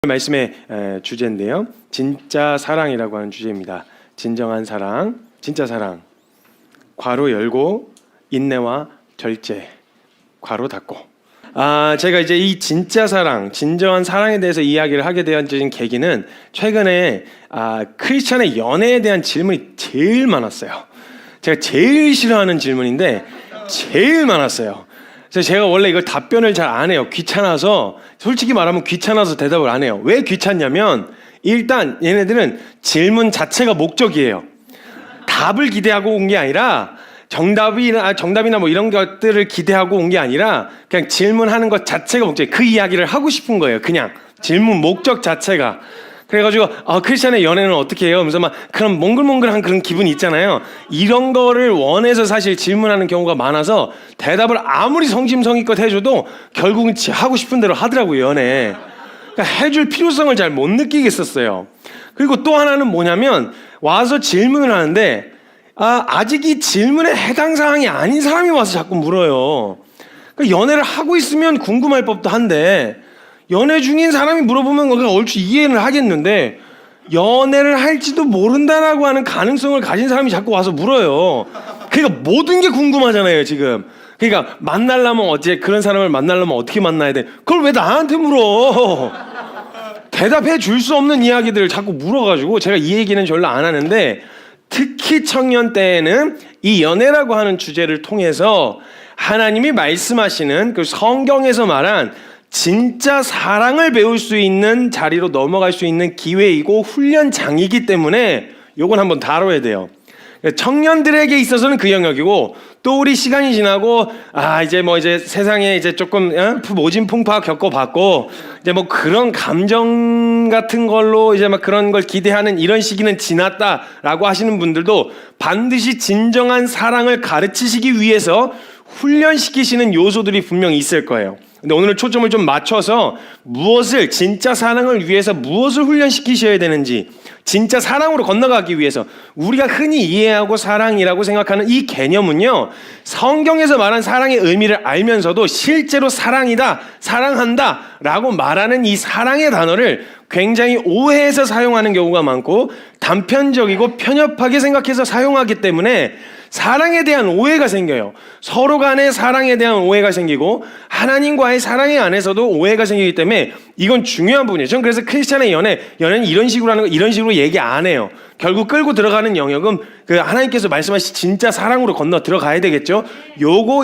말씀의 주제인데요. 진짜 사랑이라고 하는 주제입니다. 진정한 사랑, 진짜 사랑. 괄호 열고 인내와 절제. 괄호 닫고. 제가 이제 이 진짜 사랑, 진정한 사랑에 대해서 이야기를 하게 된 계기는 최근에 크리스찬의 연애에 대한 질문이 제일 많았어요. 제가 제일 싫어하는 질문인데 제일 많았어요. 그래서 제가 원래 이걸 답변을 잘 안 해요. 귀찮아서, 솔직히 말하면 귀찮아서 대답을 안 해요. 왜 귀찮냐면 일단 얘네들은 질문 자체가 목적이에요. 답을 기대하고 온 게 아니라 정답이나 뭐 이런 것들을 기대하고 온 게 아니라 그냥 질문하는 것 자체가 목적이에요. 그 이야기를 하고 싶은 거예요. 그냥 질문 목적 자체가. 그래가지고 크리스찬의 연애는 어떻게 해요? 그래서 막 그런 몽글몽글한 그런 기분이 있잖아요. 이런 거를 원해서 사실 질문하는 경우가 많아서 대답을 아무리 성심성의껏 해줘도 결국은 하고 싶은 대로 하더라고요. 연애. 그러니까 해줄 필요성을 잘 못 느끼겠었어요. 그리고 또 하나는 뭐냐면 와서 질문을 하는데 아직 이 질문에 해당 사항이 아닌 사람이 와서 자꾸 물어요. 그러니까 연애를 하고 있으면 궁금할 법도 한데 연애 중인 사람이 물어보면 그냥 얼추 이해는 하겠는데 연애를 할지도 모른다라고 하는 가능성을 가진 사람이 자꾸 와서 물어요. 그러니까 모든 게 궁금하잖아요 지금. 그러니까 만나려면 그런 사람을 만나려면 어떻게 만나야 돼? 그걸 왜 나한테 물어? 대답해 줄 수 없는 이야기들을 자꾸 물어가지고 제가 이 얘기는 별로 안 하는데, 특히 청년 때에는 이 연애라고 하는 주제를 통해서 하나님이 말씀하시는 그 성경에서 말한 진짜 사랑을 배울 수 있는 자리로 넘어갈 수 있는 기회이고 훈련장이기 때문에 요건 한번 다뤄야 돼요. 청년들에게 있어서는 그 영역이고, 또 우리 시간이 지나고 이제 세상에 이제 조금 모진풍파 겪어봤고 이제 뭐 그런 감정 같은 걸로 이제 막 그런 걸 기대하는 이런 시기는 지났다라고 하시는 분들도 반드시 진정한 사랑을 가르치시기 위해서 훈련시키시는 요소들이 분명히 있을 거예요. 근데 오늘은 초점을 좀 맞춰서 진짜 사랑을 위해서 무엇을 훈련시키셔야 되는지, 진짜 사랑으로 건너가기 위해서 우리가 흔히 이해하고 사랑이라고 생각하는 이 개념은요, 성경에서 말한 사랑의 의미를 알면서도 실제로 사랑이다, 사랑한다 라고 말하는 이 사랑의 단어를 굉장히 오해해서 사용하는 경우가 많고 단편적이고 편협하게 생각해서 사용하기 때문에 사랑에 대한 오해가 생겨요. 서로 간의 사랑에 대한 오해가 생기고 하나님과의 사랑의 안에서도 오해가 생기기 때문에 이건 중요한 부분이에요. 저는 그래서 크리스찬의 연애는 이런 식으로 하는 거 이런 식으로 얘기 안 해요. 결국 끌고 들어가는 영역은 그 하나님께서 말씀하신 진짜 사랑으로 건너 들어가야 되겠죠.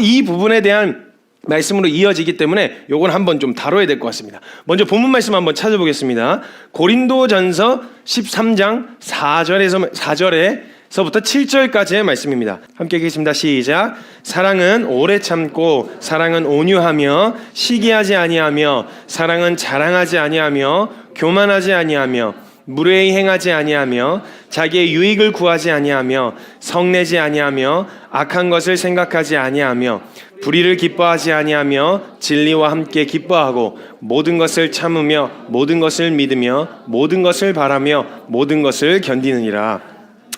이 부분에 대한 말씀으로 이어지기 때문에 요건 한번 좀 다뤄야 될 것 같습니다. 먼저 본문 말씀 한번 찾아보겠습니다. 고린도전서 13장 4절에서부터 7절까지의 말씀입니다. 함께 읽겠습니다. 시작. 사랑은 오래 참고, 사랑은 온유하며, 시기하지 아니하며, 사랑은 자랑하지 아니하며, 교만하지 아니하며, 무례히 행하지 아니하며, 자기의 유익을 구하지 아니하며, 성내지 아니하며, 악한 것을 생각하지 아니하며, 불의를 기뻐하지 아니하며, 진리와 함께 기뻐하고, 모든 것을 참으며, 모든 것을 믿으며, 모든 것을 바라며, 모든 것을 견디느니라.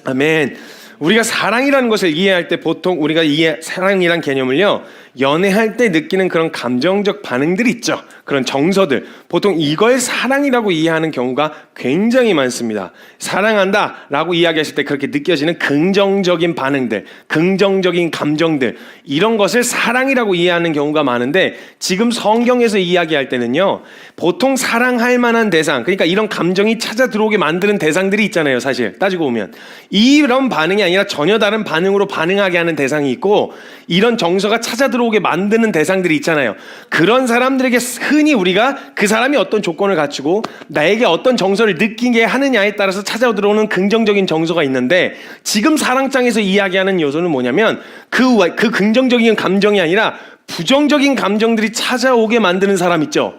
아멘. 우리가 사랑이라는 것을 이해할 때 보통 우리가 사랑이란 개념을요, 연애할 때 느끼는 그런 감정적 반응들이 있죠. 그런 정서들. 보통 이걸 사랑이라고 이해하는 경우가 굉장히 많습니다. 사랑한다 라고 이야기하실 때 그렇게 느껴지는 긍정적인 반응들, 긍정적인 감정들, 이런 것을 사랑이라고 이해하는 경우가 많은데, 지금 성경에서 이야기할 때는요, 보통 사랑할 만한 대상, 그러니까 이런 감정이 찾아 들어오게 만드는 대상들이 있잖아요. 사실 따지고 보면 이런 반응이 아니라 전혀 다른 반응으로 반응하게 하는 대상이 있고, 이런 정서가 찾아 들어오게 만드는 대상들이 있잖아요. 그런 사람들에게 흔히 우리가 그 사람이 어떤 조건을 갖추고 나에게 어떤 정서를 느끼게 하느냐에 따라서 찾아 들어오는 긍정적인 정서가 있는데, 지금 사랑장에서 이야기하는 요소는 뭐냐면 그 긍정적인 감정이 아니라 부정적인 감정들이 찾아오게 만드는 사람 있죠.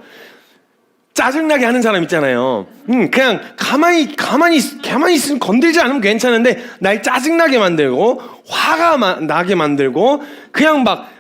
짜증나게 하는 사람 있잖아요. 그냥 가만히 있으면 건들지 않으면 괜찮은데 날 짜증나게 만들고 화가 나게 만들고 그냥 막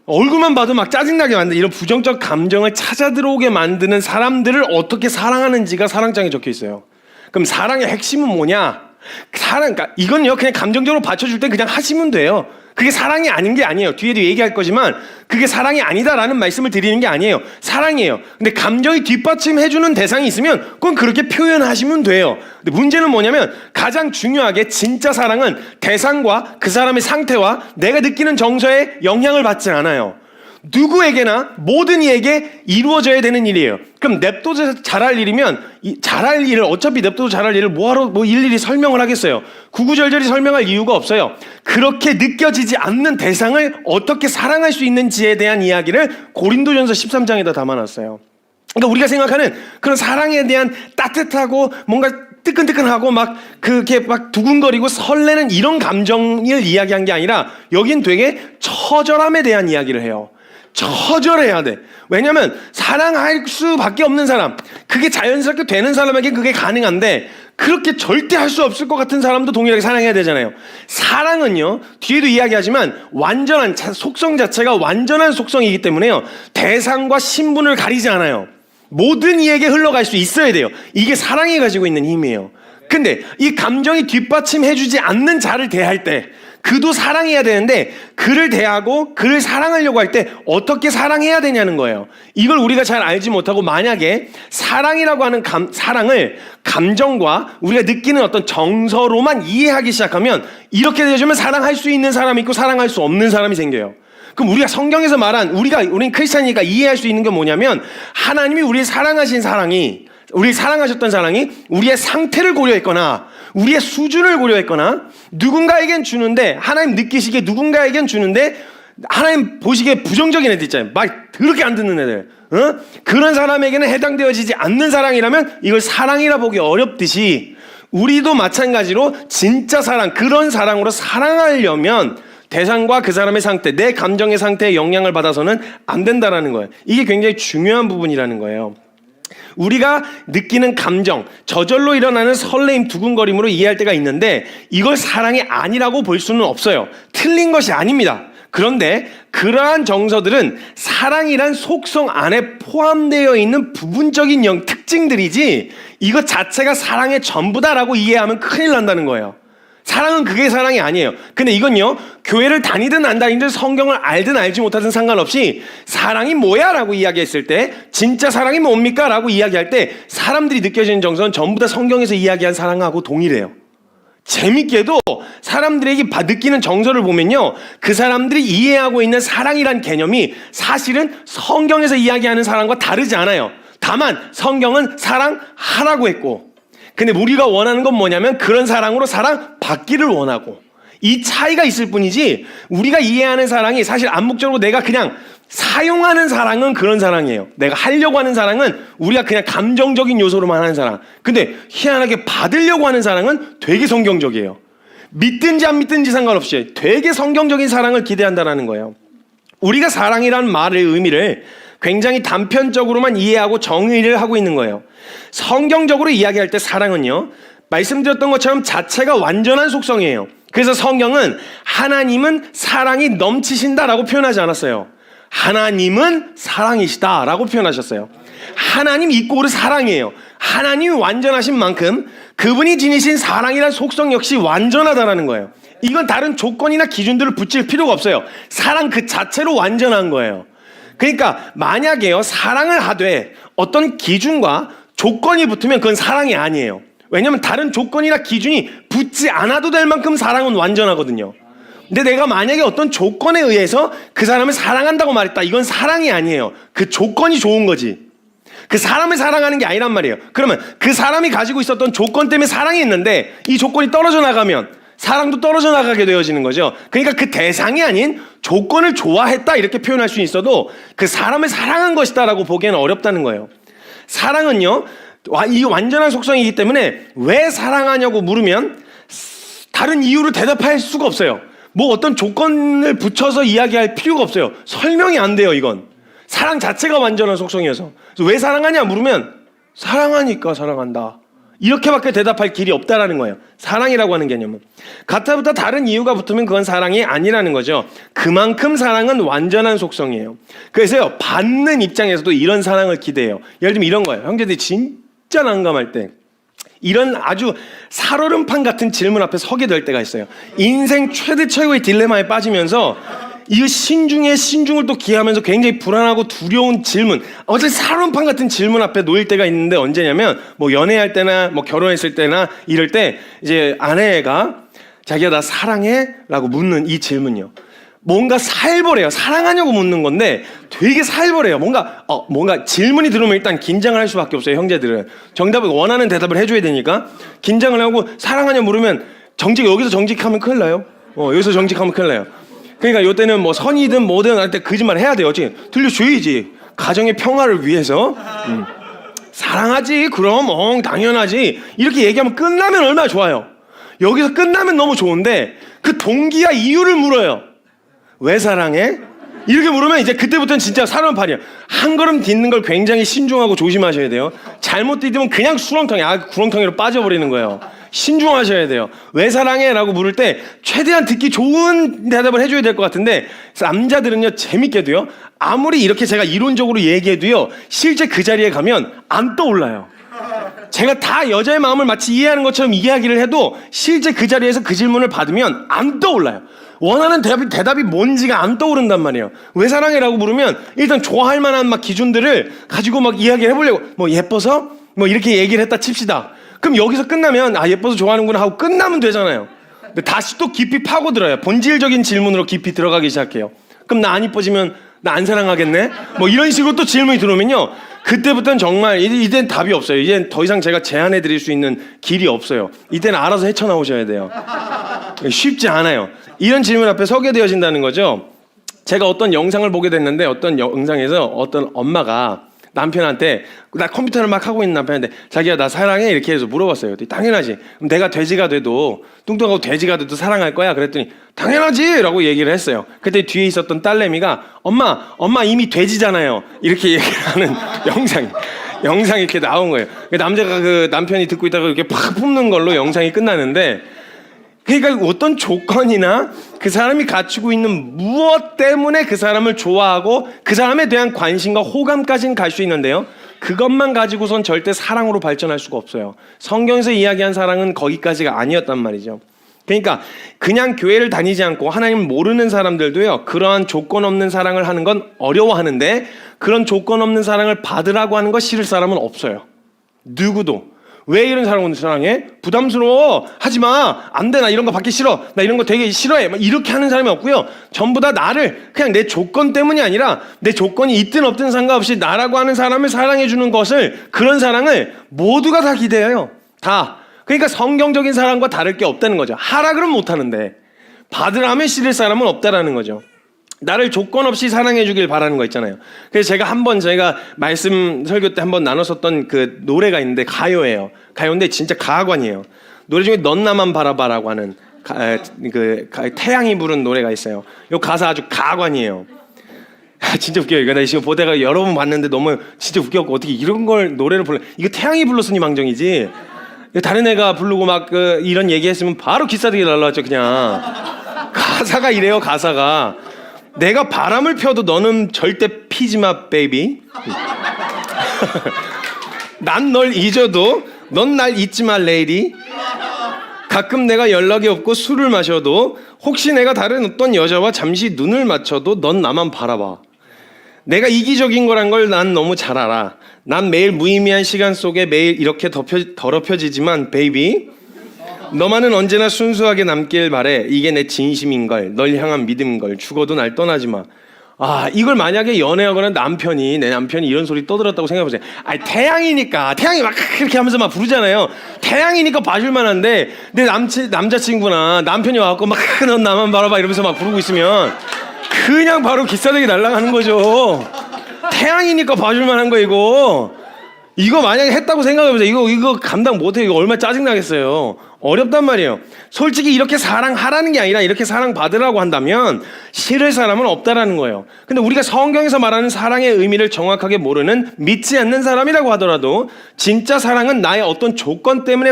얼굴만 봐도 막 짜증나게 만드는 이런 부정적 감정을 찾아 들어오게 만드는 사람들을 어떻게 사랑하는지가 사랑장에 적혀 있어요. 그럼 사랑의 핵심은 뭐냐? 그러니까 이건요, 그냥 감정적으로 받쳐줄 때 그냥 하시면 돼요. 그게 사랑이 아닌 게 아니에요. 뒤에도 얘기할 거지만 그게 사랑이 아니다라는 말씀을 드리는 게 아니에요. 사랑이에요. 근데 감정이 뒷받침해주는 대상이 있으면 그건 그렇게 표현하시면 돼요. 근데 문제는 뭐냐면 가장 중요하게 진짜 사랑은 대상과 그 사람의 상태와 내가 느끼는 정서에 영향을 받지 않아요. 누구에게나 모든 이에게 이루어져야 되는 일이에요. 그럼 냅둬서 잘할 일이면 잘할 일을 어차피 냅둬서 잘할 일을 뭐하러 일일이 설명을 하겠어요. 구구절절히 설명할 이유가 없어요. 그렇게 느껴지지 않는 대상을 어떻게 사랑할 수 있는지에 대한 이야기를 고린도전서 13장에다 담아놨어요. 그러니까 우리가 생각하는 그런 사랑에 대한 따뜻하고 뭔가 뜨끈뜨끈하고 막 그렇게 막 두근거리고 설레는 이런 감정을 이야기한 게 아니라 여긴 되게 처절함에 대한 이야기를 해요. 처절해야 돼. 왜냐면 사랑할 수밖에 없는 사람, 그게 자연스럽게 되는 사람에게 그게 가능한데 그렇게 절대 할 수 없을 것 같은 사람도 동일하게 사랑해야 되잖아요. 사랑은요, 뒤에도 이야기하지만 완전한 속성 자체가 완전한 속성이기 때문에요, 대상과 신분을 가리지 않아요. 모든 이에게 흘러갈 수 있어야 돼요. 이게 사랑이 가지고 있는 힘이에요. 근데 이 감정이 뒷받침해주지 않는 자를 대할 때 그도 사랑해야 되는데 그를 대하고 그를 사랑하려고 할 때 어떻게 사랑해야 되냐는 거예요. 이걸 우리가 잘 알지 못하고 만약에 사랑이라고 하는 사랑을 감정과 우리가 느끼는 어떤 정서로만 이해하기 시작하면 이렇게 되어지면 사랑할 수 있는 사람이 있고 사랑할 수 없는 사람이 생겨요. 그럼 우리가 성경에서 말한 우리는 크리스찬이니까 이해할 수 있는 게 뭐냐면 하나님이 우리를 사랑하신 사랑이 우리 사랑하셨던 사랑이 우리의 상태를 고려했거나 우리의 수준을 고려했거나 누군가에겐 주는데 하나님 느끼시기에 누군가에겐 주는데 하나님 보시기에 부정적인 애들 있잖아요. 말 더럽게 안 듣는 애들. 그런 사람에게는 해당되어지지 않는 사랑이라면 이걸 사랑이라 보기 어렵듯이 우리도 마찬가지로 진짜 사랑, 그런 사랑으로 사랑하려면 대상과 그 사람의 상태, 내 감정의 상태에 영향을 받아서는 안 된다라는 거예요. 이게 굉장히 중요한 부분이라는 거예요. 우리가 느끼는 감정, 저절로 일어나는 설레임, 두근거림으로 이해할 때가 있는데 이걸 사랑이 아니라고 볼 수는 없어요. 틀린 것이 아닙니다. 그런데 그러한 정서들은 사랑이란 속성 안에 포함되어 있는 부분적인 특징들이지 이것 자체가 사랑의 전부다라고 이해하면 큰일 난다는 거예요. 사랑은 그게 사랑이 아니에요. 근데 이건요, 교회를 다니든 안 다니든 성경을 알든 알지 못하든 상관없이 사랑이 뭐야? 라고 이야기했을 때 진짜 사랑이 뭡니까? 라고 이야기할 때 사람들이 느껴지는 정서는 전부 다 성경에서 이야기한 사랑하고 동일해요. 재밌게도 사람들에게 느끼는 정서를 보면요, 그 사람들이 이해하고 있는 사랑이란 개념이 사실은 성경에서 이야기하는 사랑과 다르지 않아요. 다만 성경은 사랑하라고 했고 근데 우리가 원하는 건 뭐냐면 그런 사랑으로 사랑받기를 원하고 이 차이가 있을 뿐이지 우리가 이해하는 사랑이 사실 암묵적으로 내가 그냥 사용하는 사랑은 그런 사랑이에요. 내가 하려고 하는 사랑은 우리가 그냥 감정적인 요소로만 하는 사랑. 근데 희한하게 받으려고 하는 사랑은 되게 성경적이에요. 믿든지 안 믿든지 상관없이 되게 성경적인 사랑을 기대한다는 거예요. 우리가 사랑이라는 말의 의미를 굉장히 단편적으로만 이해하고 정의를 하고 있는 거예요. 성경적으로 이야기할 때 사랑은요, 말씀드렸던 것처럼 자체가 완전한 속성이에요. 그래서 성경은 하나님은 사랑이 넘치신다라고 표현하지 않았어요. 하나님은 사랑이시다라고 표현하셨어요. 하나님 이꼬르 사랑이에요. 하나님이 완전하신 만큼 그분이 지니신 사랑이란 속성 역시 완전하다라는 거예요. 이건 다른 조건이나 기준들을 붙일 필요가 없어요. 사랑 그 자체로 완전한 거예요. 그러니까 만약에요, 사랑을 하되 어떤 기준과 조건이 붙으면 그건 사랑이 아니에요. 왜냐하면 다른 조건이나 기준이 붙지 않아도 될 만큼 사랑은 완전하거든요. 근데 내가 만약에 어떤 조건에 의해서 그 사람을 사랑한다고 말했다, 이건 사랑이 아니에요. 그 조건이 좋은 거지. 그 사람을 사랑하는 게 아니란 말이에요. 그러면 그 사람이 가지고 있었던 조건 때문에 사랑이 있는데 이 조건이 떨어져 나가면 사랑도 떨어져 나가게 되어지는 거죠. 그러니까 그 대상이 아닌 조건을 좋아했다 이렇게 표현할 수 있어도 그 사람을 사랑한 것이다 라고 보기에는 어렵다는 거예요. 사랑은요, 이 완전한 속성이기 때문에 왜 사랑하냐고 물으면 다른 이유로 대답할 수가 없어요. 뭐 어떤 조건을 붙여서 이야기할 필요가 없어요. 설명이 안 돼요. 이건 사랑 자체가 완전한 속성이어서. 그래서 왜 사랑하냐 물으면 사랑하니까 사랑한다, 이렇게밖에 대답할 길이 없다라는 거예요. 사랑이라고 하는 개념은 가타부터 다른 이유가 붙으면 그건 사랑이 아니라는 거죠. 그만큼 사랑은 완전한 속성이에요. 그래서요, 받는 입장에서도 이런 사랑을 기대해요. 예를 들면 이런 거예요. 형제들이 진짜 난감할 때 이런 아주 살얼음판 같은 질문 앞에 서게 될 때가 있어요. 인생 최고의 딜레마에 빠지면서 이 신중에 신중을 또 기하면서 굉장히 불안하고 두려운 질문, 어제 살얼음판 같은 질문 앞에 놓일 때가 있는데 언제냐면 뭐 연애할 때나 뭐 결혼했을 때나 이럴 때 이제 아내가 자기야 나 사랑해? 라고 묻는 이 질문이요. 뭔가 살벌해요. 사랑하냐고 묻는 건데 되게 살벌해요. 뭔가 질문이 들어오면 일단 긴장을 할 수밖에 없어요. 형제들은 정답을 원하는 대답을 해줘야 되니까 긴장을 하고 사랑하냐 물으면 여기서 정직하면 큰일 나요. 여기서 정직하면 큰일 나요. 그러니까 이때는 뭐 선이든 뭐든 할 때 거짓말 해야 돼요. 들려줘야지. 가정의 평화를 위해서. 사랑하지 그럼 당연하지 이렇게 얘기하면 끝나면 얼마나 좋아요. 여기서 끝나면 너무 좋은데 그 동기와 이유를 물어요. 왜 사랑해? 이렇게 물으면 이제 그때부터는 진짜 살얼음판이에요. 한 걸음 딛는 걸 굉장히 신중하고 조심하셔야 돼요. 잘못 디디면 그냥 구렁텅이로 빠져버리는 거예요. 신중하셔야 돼요. 왜 사랑해? 라고 물을 때 최대한 듣기 좋은 대답을 해줘야 될 것 같은데 남자들은요 재밌게도요 아무리 이렇게 제가 이론적으로 얘기해도요 실제 그 자리에 가면 안 떠올라요. 제가 다 여자의 마음을 마치 이해하는 것처럼 이야기를 해도 실제 그 자리에서 그 질문을 받으면 안 떠올라요. 원하는 대답이 뭔지가 안 떠오른단 말이에요. 왜 사랑해라고 물으면 일단 좋아할 만한 막 기준들을 가지고 막 이야기를 해보려고 뭐 예뻐서 뭐 이렇게 얘기를 했다 칩시다. 그럼 여기서 끝나면 예뻐서 좋아하는구나 하고 끝나면 되잖아요. 근데 다시 또 깊이 파고들어요. 본질적인 질문으로 깊이 들어가기 시작해요. 그럼 나 안 이뻐지면 나 안 사랑하겠네? 뭐 이런 식으로 또 질문이 들어오면요 그때부터는 정말 이젠 답이 없어요. 이젠 더 이상 제가 제안해 드릴 수 있는 길이 없어요. 이때는 알아서 헤쳐나오셔야 돼요. 쉽지 않아요. 이런 질문 앞에 서게 되어진다는 거죠. 제가 어떤 영상을 보게 됐는데 어떤 영상에서 어떤 엄마가 남편한테 나 컴퓨터를 막 하고 있는 남편한테 자기야 나 사랑해 이렇게 해서 물어봤어요. 당연하지. 그럼 내가 돼지가 돼도 뚱뚱하고 돼지가 돼도 사랑할 거야? 그랬더니 당연하지 라고 얘기를 했어요. 그때 뒤에 있었던 딸내미가 엄마 이미 돼지잖아요 이렇게 얘기를 하는 영상이 이렇게 나온 거예요. 남자가 그 남편이 듣고 있다가 이렇게 팍 뿜는 걸로 영상이 끝나는데 그러니까 어떤 조건이나 그 사람이 갖추고 있는 무엇 때문에 그 사람을 좋아하고 그 사람에 대한 관심과 호감까지는 갈 수 있는데요 그것만 가지고선 절대 사랑으로 발전할 수가 없어요. 성경에서 이야기한 사랑은 거기까지가 아니었단 말이죠. 그러니까 그냥 교회를 다니지 않고 하나님을 모르는 사람들도요 그러한 조건 없는 사랑을 하는 건 어려워하는데 그런 조건 없는 사랑을 받으라고 하는 거 싫을 사람은 없어요. 누구도. 왜 이런 사람을 사랑해? 부담스러워. 하지마. 안 돼. 나 이런 거 받기 싫어. 나 이런 거 되게 싫어해. 이렇게 하는 사람이 없고요. 전부 다 나를 그냥 내 조건 때문이 아니라 내 조건이 있든 없든 상관없이 나라고 하는 사람을 사랑해 주는 것을 그런 사랑을 모두가 다 기대해요. 다. 그러니까 성경적인 사랑과 다를 게 없다는 거죠. 하라 그러면 못 하는데 받으라면 싫을 사람은 없다라는 거죠. 나를 조건 없이 사랑해 주길 바라는 거 있잖아요. 그래서 제가 말씀 설교 때 한번 나눴었던 그 노래가 있는데 가요예요. 가요인데 진짜 가학관이에요. 노래 중에 넌 나만 바라봐라고 하는 태양이 부른 노래가 있어요. 이 가사 아주 가학관이에요. 진짜 웃겨요. 이거 나 지금 보다가 여러 번 봤는데 너무 진짜 웃겨갖고 어떻게 이런 걸 노래를 불러. 이거 태양이 불렀으니 망정이지. 다른 애가 부르고 막 이런 얘기했으면 바로 기사들이 날라왔죠. 그냥 가사가 이래요. 가사가 내가 바람을 펴도 너는 절대 피지 마 베이비. 난 널 잊어도 넌 날 잊지 마 레이디. 가끔 내가 연락이 없고 술을 마셔도 혹시 내가 다른 어떤 여자와 잠시 눈을 맞춰도 넌 나만 바라봐. 내가 이기적인 거란 걸 난 너무 잘 알아. 난 매일 무의미한 시간 속에 매일 이렇게 더럽혀지지만 베이비 너만은 언제나 순수하게 남길 바래. 이게 내 진심인걸. 널 향한 믿음인걸. 죽어도 날 떠나지 마. 이걸 만약에 연애하거나 내 남편이 이런 소리 떠들었다고 생각해보세요. 태양이니까 태양이 막 그렇게 하면서 막 부르잖아요. 태양이니까 봐줄 만한데 내 남자친구나 남편이 와갖고 막 넌 나만 바라봐 이러면서 막 부르고 있으면 그냥 바로 기싸대기 날아가는 거죠. 태양이니까 봐줄 만한 거 이거 만약에 했다고 생각해보세요. 이거 감당 못해요. 이거 얼마나 짜증나겠어요. 어렵단 말이에요. 솔직히 이렇게 사랑하라는 게 아니라 이렇게 사랑받으라고 한다면 싫을 사람은 없다라는 거예요. 근데 우리가 성경에서 말하는 사랑의 의미를 정확하게 모르는 믿지 않는 사람이라고 하더라도 진짜 사랑은 나의 어떤 조건 때문에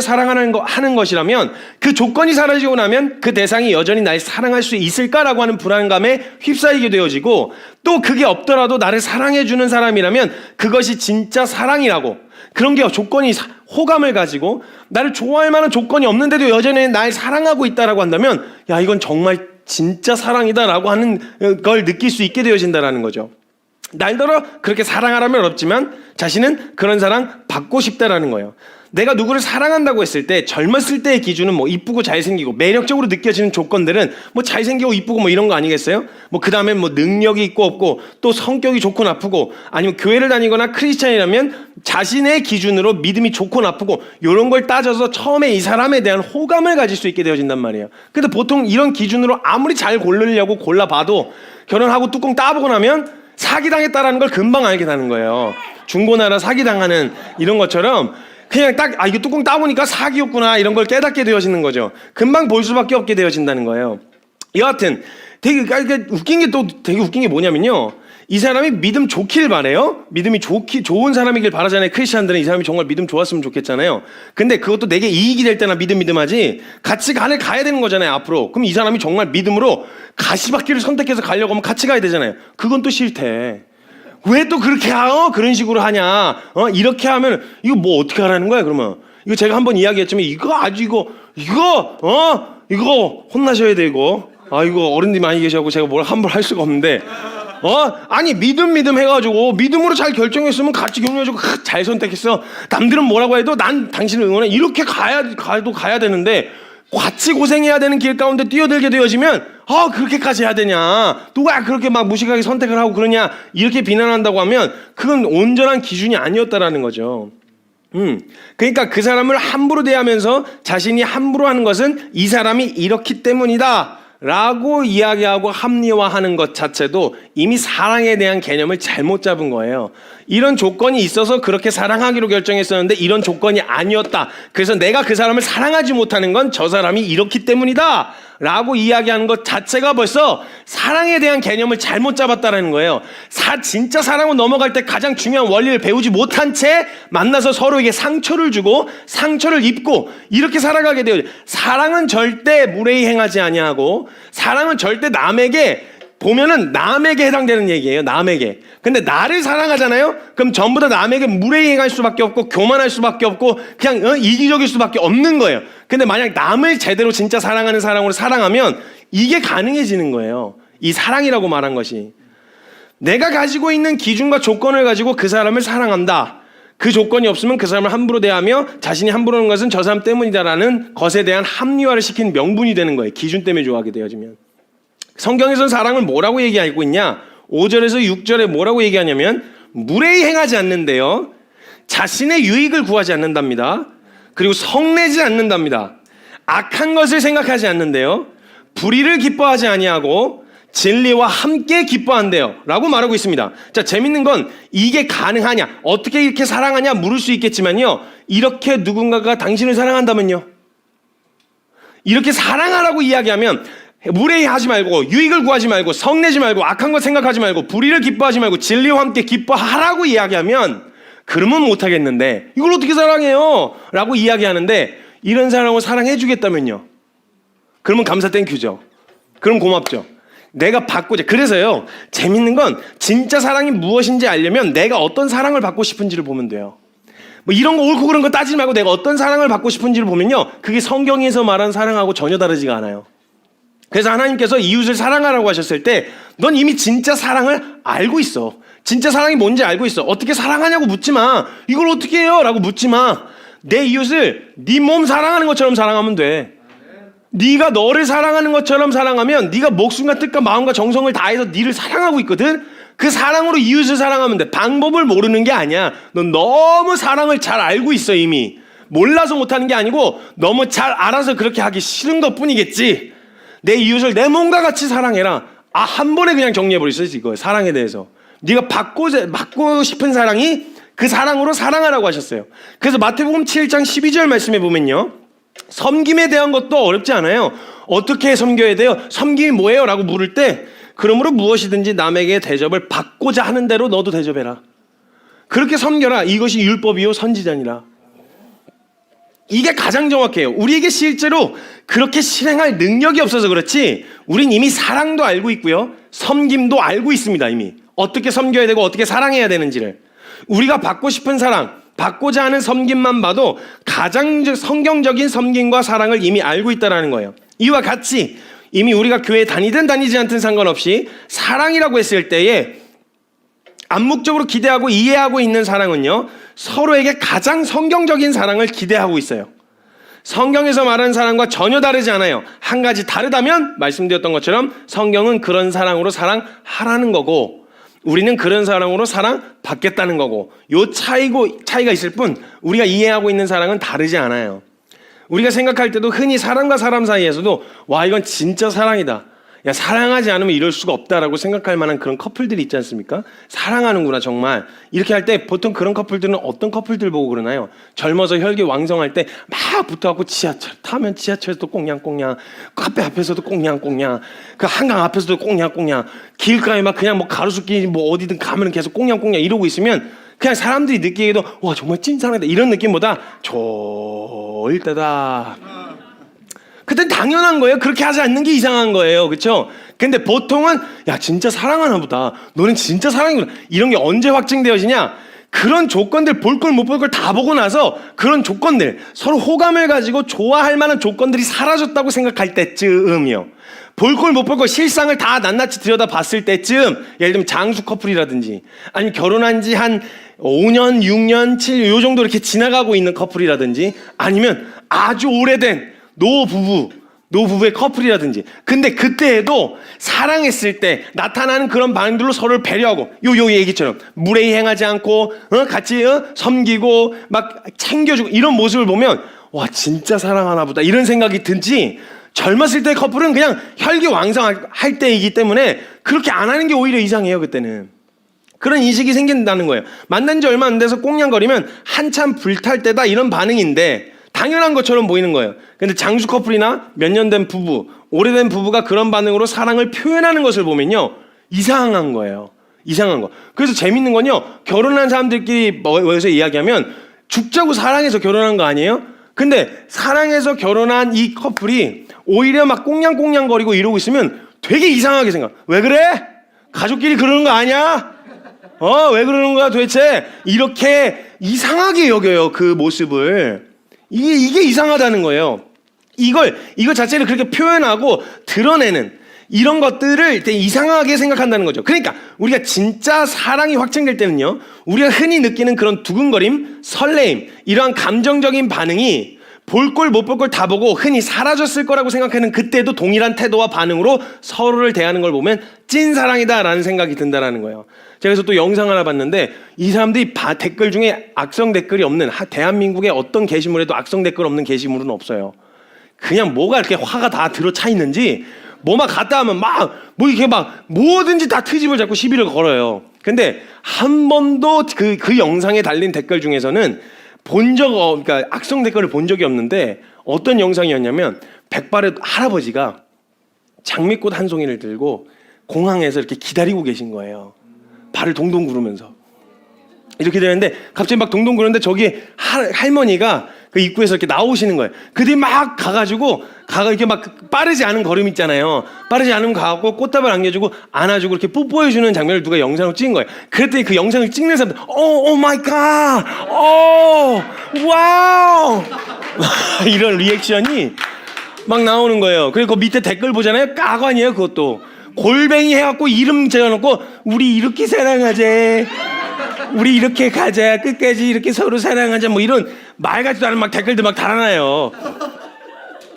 하는 것이라면 그 조건이 사라지고 나면 그 대상이 여전히 날 사랑할 수 있을까라고 하는 불안감에 휩싸이게 되어지고 또 그게 없더라도 나를 사랑해 주는 사람이라면 그것이 진짜 사랑이라고 그런 게 조건이 호감을 가지고 나를 좋아할 만한 조건이 없는데도 여전히 날 사랑하고 있다라고 한다면 야 이건 정말 진짜 사랑이다라고 하는 걸 느낄 수 있게 되어진다라는 거죠. 날더러 그렇게 사랑하라면 어렵지만 자신은 그런 사랑 받고 싶다라는 거예요. 내가 누구를 사랑한다고 했을 때 젊었을 때의 기준은 뭐 이쁘고 잘생기고 매력적으로 느껴지는 조건들은 뭐 잘생기고 이쁘고 뭐 이런 거 아니겠어요? 뭐 그 다음에 뭐 능력이 있고 없고 또 성격이 좋고 나쁘고 아니면 교회를 다니거나 크리스찬이라면 자신의 기준으로 믿음이 좋고 나쁘고 이런 걸 따져서 처음에 이 사람에 대한 호감을 가질 수 있게 되어진단 말이에요. 근데 보통 이런 기준으로 아무리 잘 고르려고 골라봐도 결혼하고 뚜껑 따보고 나면 사기당했다라는 걸 금방 알게 되는 거예요. 중고나라 사기당하는 이런 것처럼 그냥 딱 이게 뚜껑 따보니까 사기였구나 이런 걸 깨닫게 되어지는 거죠. 금방 볼 수밖에 없게 되어진다는 거예요. 여하튼 되게 웃긴 게 또 되게 웃긴 게 뭐냐면요. 이 사람이 믿음 좋길 바래요. 믿음이 좋은 사람이길 바라잖아요. 크리스찬들은 이 사람이 정말 믿음 좋았으면 좋겠잖아요. 근데 그것도 내게 이익이 될 때나 믿음하지 같이 가야 되는 거잖아요. 앞으로. 그럼 이 사람이 정말 믿음으로 가시밭길을 선택해서 가려고 하면 같이 가야 되잖아요. 그건 또 싫대. 왜 또 그렇게 그런 식으로 하냐? 이렇게 하면 이거 뭐 어떻게 하라는 거야? 그러면 이거 제가 한번 이야기했지만 이거 혼나셔야 되고 이거 어른들이 많이 계셔갖고 제가 뭘 함부로 할 수가 없는데 아니 믿음 해가지고 믿음으로 잘 결정했으면 같이 격려해주고 잘 선택했어. 남들은 뭐라고 해도 난 당신을 응원해. 이렇게 가야 되는데 같이 고생해야 되는 길 가운데 뛰어들게 되어지면 그렇게까지 해야 되냐? 누가 그렇게 막 무식하게 선택을 하고 그러냐? 이렇게 비난한다고 하면 그건 온전한 기준이 아니었다라는 거죠. 그러니까 그 사람을 함부로 대하면서 자신이 함부로 하는 것은 이 사람이 이렇기 때문이다 라고 이야기하고 합리화하는 것 자체도 이미 사랑에 대한 개념을 잘못 잡은 거예요. 이런 조건이 있어서 그렇게 사랑하기로 결정했었는데 이런 조건이 아니었다. 그래서 내가 그 사람을 사랑하지 못하는 건 저 사람이 이렇기 때문이다 라고 이야기하는 것 자체가 벌써 사랑에 대한 개념을 잘못 잡았다는 거예요. 진짜 사랑으로 넘어갈 때 가장 중요한 원리를 배우지 못한 채 만나서 서로에게 상처를 주고 상처를 입고 이렇게 살아가게 돼요. 사랑은 절대 무례히 행하지 아니하고 사랑은 절대 남에게 보면은 남에게 해당되는 얘기예요. 남에게. 근데 나를 사랑하잖아요. 그럼 전부 다 남에게 무례히 행할 수밖에 없고 교만할 수밖에 없고 그냥 이기적일 수밖에 없는 거예요. 근데 만약 남을 제대로 진짜 사랑하는 사랑으로 사랑하면 이게 가능해지는 거예요. 이 사랑이라고 말한 것이. 내가 가지고 있는 기준과 조건을 가지고 그 사람을 사랑한다. 그 조건이 없으면 그 사람을 함부로 대하며 자신이 함부로 하는 것은 저 사람 때문이다라는 것에 대한 합리화를 시킨 명분이 되는 거예요. 기준 때문에 좋아하게 되어지면. 성경에서는 사랑을 뭐라고 얘기하고 있냐? 5절에서 6절에 뭐라고 얘기하냐면 무례히 행하지 않는데요. 자신의 유익을 구하지 않는답니다. 그리고 성내지 않는답니다. 악한 것을 생각하지 않는데요. 불의를 기뻐하지 아니하고 진리와 함께 기뻐한대요 라고 말하고 있습니다. 자, 재밌는 건 이게 가능하냐? 어떻게 이렇게 사랑하냐? 물을 수 있겠지만요. 이렇게 누군가가 당신을 사랑한다면요. 이렇게 사랑하라고 이야기하면 무례히 하지 말고 유익을 구하지 말고 성내지 말고 악한 것 생각하지 말고 불의를 기뻐하지 말고 진리와 함께 기뻐하라고 이야기하면 그러면 못하겠는데 이걸 어떻게 사랑해요? 라고 이야기하는데 이런 사람을 사랑해 주겠다면요. 그러면 감사 땡큐죠. 그럼 고맙죠. 내가 받고자. 그래서요. 재밌는 건 진짜 사랑이 무엇인지 알려면 내가 어떤 사랑을 받고 싶은지를 보면 돼요. 뭐 이런 거 옳고 그런 거 따지지 말고 내가 어떤 사랑을 받고 싶은지를 보면요. 그게 성경에서 말한 사랑하고 전혀 다르지가 않아요. 그래서 하나님께서 이웃을 사랑하라고 하셨을 때 넌 이미 진짜 사랑을 알고 있어. 진짜 사랑이 뭔지 알고 있어. 어떻게 사랑하냐고 묻지 마. 이걸 어떻게 해요? 라고 묻지 마. 내 이웃을 네 몸 사랑하는 것처럼 사랑하면 돼. 네가 너를 사랑하는 것처럼 사랑하면 네가 목숨과 뜻과 마음과 정성을 다해서 네를 사랑하고 있거든. 그 사랑으로 이웃을 사랑하면 돼. 방법을 모르는 게 아니야. 넌 너무 사랑을 잘 알고 있어 이미. 몰라서 못하는 게 아니고 너무 잘 알아서 그렇게 하기 싫은 것뿐이겠지. 내 이웃을 내 몸과 같이 사랑해라. 한 번에 그냥 정리해버렸어요. 이거 사랑에 대해서. 네가 받고 싶은 사랑이 그 사랑으로 사랑하라고 하셨어요. 그래서 마태복음 7장 12절 말씀해 보면요. 섬김에 대한 것도 어렵지 않아요. 어떻게 섬겨야 돼요? 섬김이 뭐예요? 라고 물을 때 그러므로 무엇이든지 남에게 대접을 받고자 하는 대로 너도 대접해라. 그렇게 섬겨라. 이것이 율법이요 선지자니라. 이게 가장 정확해요. 우리에게 실제로 그렇게 실행할 능력이 없어서 그렇지 우린 이미 사랑도 알고 있고요. 섬김도 알고 있습니다. 이미. 어떻게 섬겨야 되고 어떻게 사랑해야 되는지를. 우리가 받고 싶은 사랑, 받고자 하는 섬김만 봐도 가장 성경적인 섬김과 사랑을 이미 알고 있다는 거예요. 이와 같이 이미 우리가 교회에 다니든 다니지 않든 상관없이 사랑이라고 했을 때에 암묵적으로 기대하고 이해하고 있는 사랑은요, 서로에게 가장 성경적인 사랑을 기대하고 있어요. 성경에서 말하는 사랑과 전혀 다르지 않아요. 한 가지 다르다면 말씀드렸던 것처럼 성경은 그런 사랑으로 사랑하라는 거고, 우리는 그런 사랑으로 사랑받겠다는 거고, 요 차이가 있을 뿐 우리가 이해하고 있는 사랑은 다르지 않아요. 우리가 생각할 때도 흔히 사람과 사람 사이에서도 와, 이건 진짜 사랑이다, 야, 사랑하지 않으면 이럴 수가 없다라고 생각할 만한 그런 커플들이 있지 않습니까? 사랑하는구나 정말. 이렇게 할 때 보통 그런 커플들은 어떤 커플들 보고 그러나요? 젊어서 혈기왕성할 때 막 붙어갖고 지하철 타면 지하철에서도 꽁냥꽁냥, 카페 앞에서도 꽁냥꽁냥, 그 한강 앞에서도 꽁냥꽁냥, 길가에 막 그냥 뭐 가로수길 뭐 어디든 가면 계속 꽁냥꽁냥 이러고 있으면 그냥 사람들이 느끼기에도 와, 정말 찐사랑이다 이런 느낌보다 좋을 때다. 그땐 당연한 거예요. 그렇게 하지 않는 게 이상한 거예요. 그렇죠? 근데 보통은 야, 진짜 사랑하나 보다, 너는 진짜 사랑이구나, 이런 게 언제 확증되어지냐? 그런 조건들, 볼 걸 못 볼 걸 다 보고 나서 그런 조건들, 서로 호감을 가지고 좋아할 만한 조건들이 사라졌다고 생각할 때쯤이요. 볼 걸 못 볼 걸 실상을 다 낱낱이 들여다 봤을 때쯤, 예를 들면 장수 커플이라든지 아니면 결혼한 지 한 5년, 6년, 7년 요 정도 이렇게 지나가고 있는 커플이라든지 아니면 아주 오래된 노부부의 커플이라든지, 근데 그때에도 사랑했을 때 나타나는 그런 반응들로 서로를 배려하고, 요 얘기처럼 무례히 행하지 않고 같이 섬기고 막 챙겨주고 이런 모습을 보면 와, 진짜 사랑하나 보다 이런 생각이 든지, 젊었을 때 커플은 그냥 혈기왕성할 때이기 때문에 그렇게 안 하는 게 오히려 이상해요. 그때는 그런 인식이 생긴다는 거예요. 만난 지 얼마 안 돼서 꽁냥거리면 한참 불탈 때다 이런 반응인데 당연한 것처럼 보이는 거예요. 근데 장수 커플이나 몇 년 된 부부, 오래된 부부가 그런 반응으로 사랑을 표현하는 것을 보면요, 이상한 거예요. 이상한 거. 그래서 재밌는 건요, 결혼한 사람들끼리 모여서 이야기하면 죽자고 사랑해서 결혼한 거 아니에요? 근데 사랑해서 결혼한 이 커플이 오히려 막 꽁냥꽁냥거리고 이러고 있으면 되게 이상하게 생각. 왜 그래? 가족끼리 그러는 거 아니야? 왜 그러는 거야 도대체? 이렇게 이상하게 여겨요, 그 모습을. 이게 이상하다는 거예요. 이거 자체를 그렇게 표현하고 드러내는 이런 것들을 되게 이상하게 생각한다는 거죠. 그러니까 우리가 진짜 사랑이 확증될 때는요, 우리가 흔히 느끼는 그런 두근거림, 설레임, 이러한 감정적인 반응이 볼 걸 못 볼 걸 다 보고 흔히 사라졌을 거라고 생각하는 그때도 동일한 태도와 반응으로 서로를 대하는 걸 보면 찐사랑이다라는 생각이 든다는 거예요. 제가 그래서 또 영상 하나 봤는데, 이 사람들이 댓글 중에 악성 댓글이 없는, 대한민국의 어떤 게시물에도 악성 댓글 없는 게시물은 없어요. 그냥 뭐가 이렇게 화가 다 들어차 있는지 뭐만 갔다 하면 뭐 이렇게 뭐든지 다 트집을 잡고 시비를 걸어요. 근데 한 번도 그 영상에 달린 댓글 중에서는 그러니까 악성 댓글을 본 적이 없는데, 어떤 영상이었냐면 백발의 할아버지가 장미꽃 한 송이를 들고 공항에서 이렇게 기다리고 계신 거예요. 발을 동동 구르면서 이렇게 되는데 갑자기 막 동동 구르는데 저기 할머니가 그 입구에서 이렇게 나오시는 거예요. 그들이 막 가가지고 이렇게 막 빠르지 않은 걸음 있잖아요. 빠르지 않으면 가고 꽃다발 안겨주고 안아주고 이렇게 뽀뽀해주는 장면을 누가 영상으로 찍은 거예요. 그랬더니 그 영상을 찍는 사람들, 오 마이 갓, 와우 이런 리액션이 막 나오는 거예요. 그리고 그 밑에 댓글 보잖아요. 까관이에요. 그것도 골뱅이 해갖고 이름 적어놓고 우리 이렇게 사랑하자, 우리 이렇게 가자, 끝까지 이렇게 서로 사랑하자, 뭐 이런 말 같지도 않은 막 댓글들 막 달아나요.